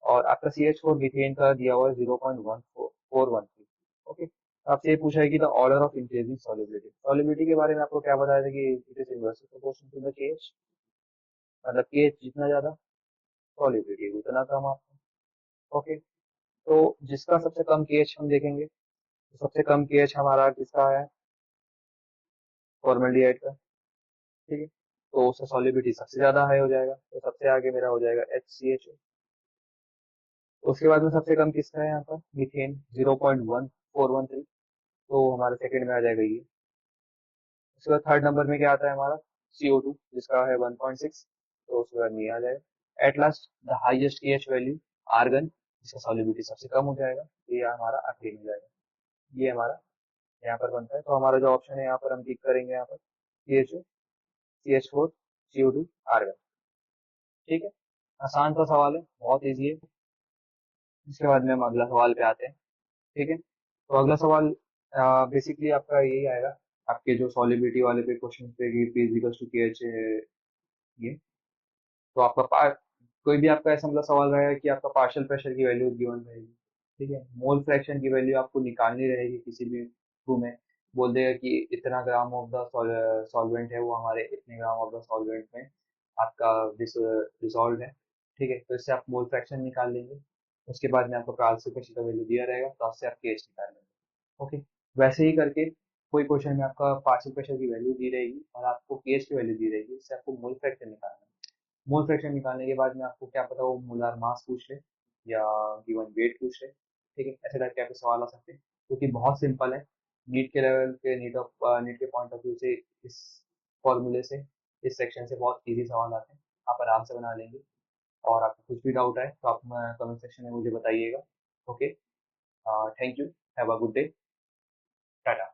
और आपका CH4 मीथेन का दिया हुआ है 0.1413। ओके, आपसे ये पूछा है कि the order of increasing solubility. Solubility के बारे में आपको क्या बताया था कि it is inversely proportional to the KH, मतलब केएच जितना ज्यादा सॉल्युबिलिटी उतना कम आपका। ओके, तो जिसका सबसे कम केएच हम देखेंगे, तो सबसे कम केएच हमारा किसका है, फॉर्मल्डिहाइड का, ठीक है। तो उसका सॉल्युबिलिटी सबसे ज्यादा हाई हो जाएगा, तो सबसे आगे मेरा हो जाएगा HCHO। उसके बाद में सबसे कम किसका है यहाँ पर, मीथेन 0.1413, तो हमारे सेकंड में आ जाएगा ये। उसके बाद थर्ड नंबर में क्या आता है हमारा, CO2 जिसका है 1.6, तो उसके बाद ये आ जाएगा। At last the highest KH value, argon, जिसका सॉल्युबिलिटी सबसे कम हो जाएगा, तो ये हमारा आखिरी में जाएगा। ये हमारा यहाँ पर बनता है। तो हमारा जो ऑप्शन है यहाँ पर हम टिक करेंगे, यहाँ पर CHO, CH4, CO2, आर्गन। ठीक है, आसान सा सवाल है, बहुत इजी है। इसके बाद में हम अगला सवाल पे आते हैं, ठीक है। तो अगला सवाल बेसिकली आपका यही आएगा, आपके जो सॉलिबिलिटी वाले पे क्वेश्चन पे कि P इजिकल्स टू के एच, ये। तो आपका कोई भी आपका ऐसा मतलब सवाल रहेगा कि आपका पार्शियल प्रेशर की वैल्यू गिवन रहेगी, ठीक है, मोल फ्रैक्शन की वैल्यू आपको निकालनी रहेगी किसी भी थ्रू में। बोल देगा कि इतना ग्राम ऑफ द सॉल्वेंट है, वो हमारे इतने ग्राम ऑफ द सॉल्वेंट में आपका डिसॉल्व है, ठीक है। तो इससे आप मोल फ्रैक्शन निकाल लेंगे। उसके बाद में आपको पार्शियल प्रेशर का वैल्यू दिया रहेगा, तो उससे आप केएच निकाल लेंगे। ओके, वैसे ही करके कोई क्वेश्चन में आपका पार्शियल प्रेशर की वैल्यू दी रहेगी और आपको केएच की वैल्यू दी रहेगी, इससे आपको मोल फ्रैक्शन निकालना है। मोल फ्रैक्शन निकालने के बाद में आपको क्या पता वो मोलार मास पूछ ले या गिवन वेट पूछ ले, ठीक है। ऐसे टाइप के आपके सवाल आ सकते हैं, क्योंकि बहुत सिंपल है। नीट के लेवल पे, नीट के पॉइंट ऑफ व्यू से, इस फॉर्मूले से, इस सेक्शन से बहुत इजी सवाल आते हैं, आप आराम से बना लेंगे। और आपको कुछ भी डाउट है तो आप कमेंट सेक्शन में मुझे बताइएगा। Okay, thank you, have a good day, Tata.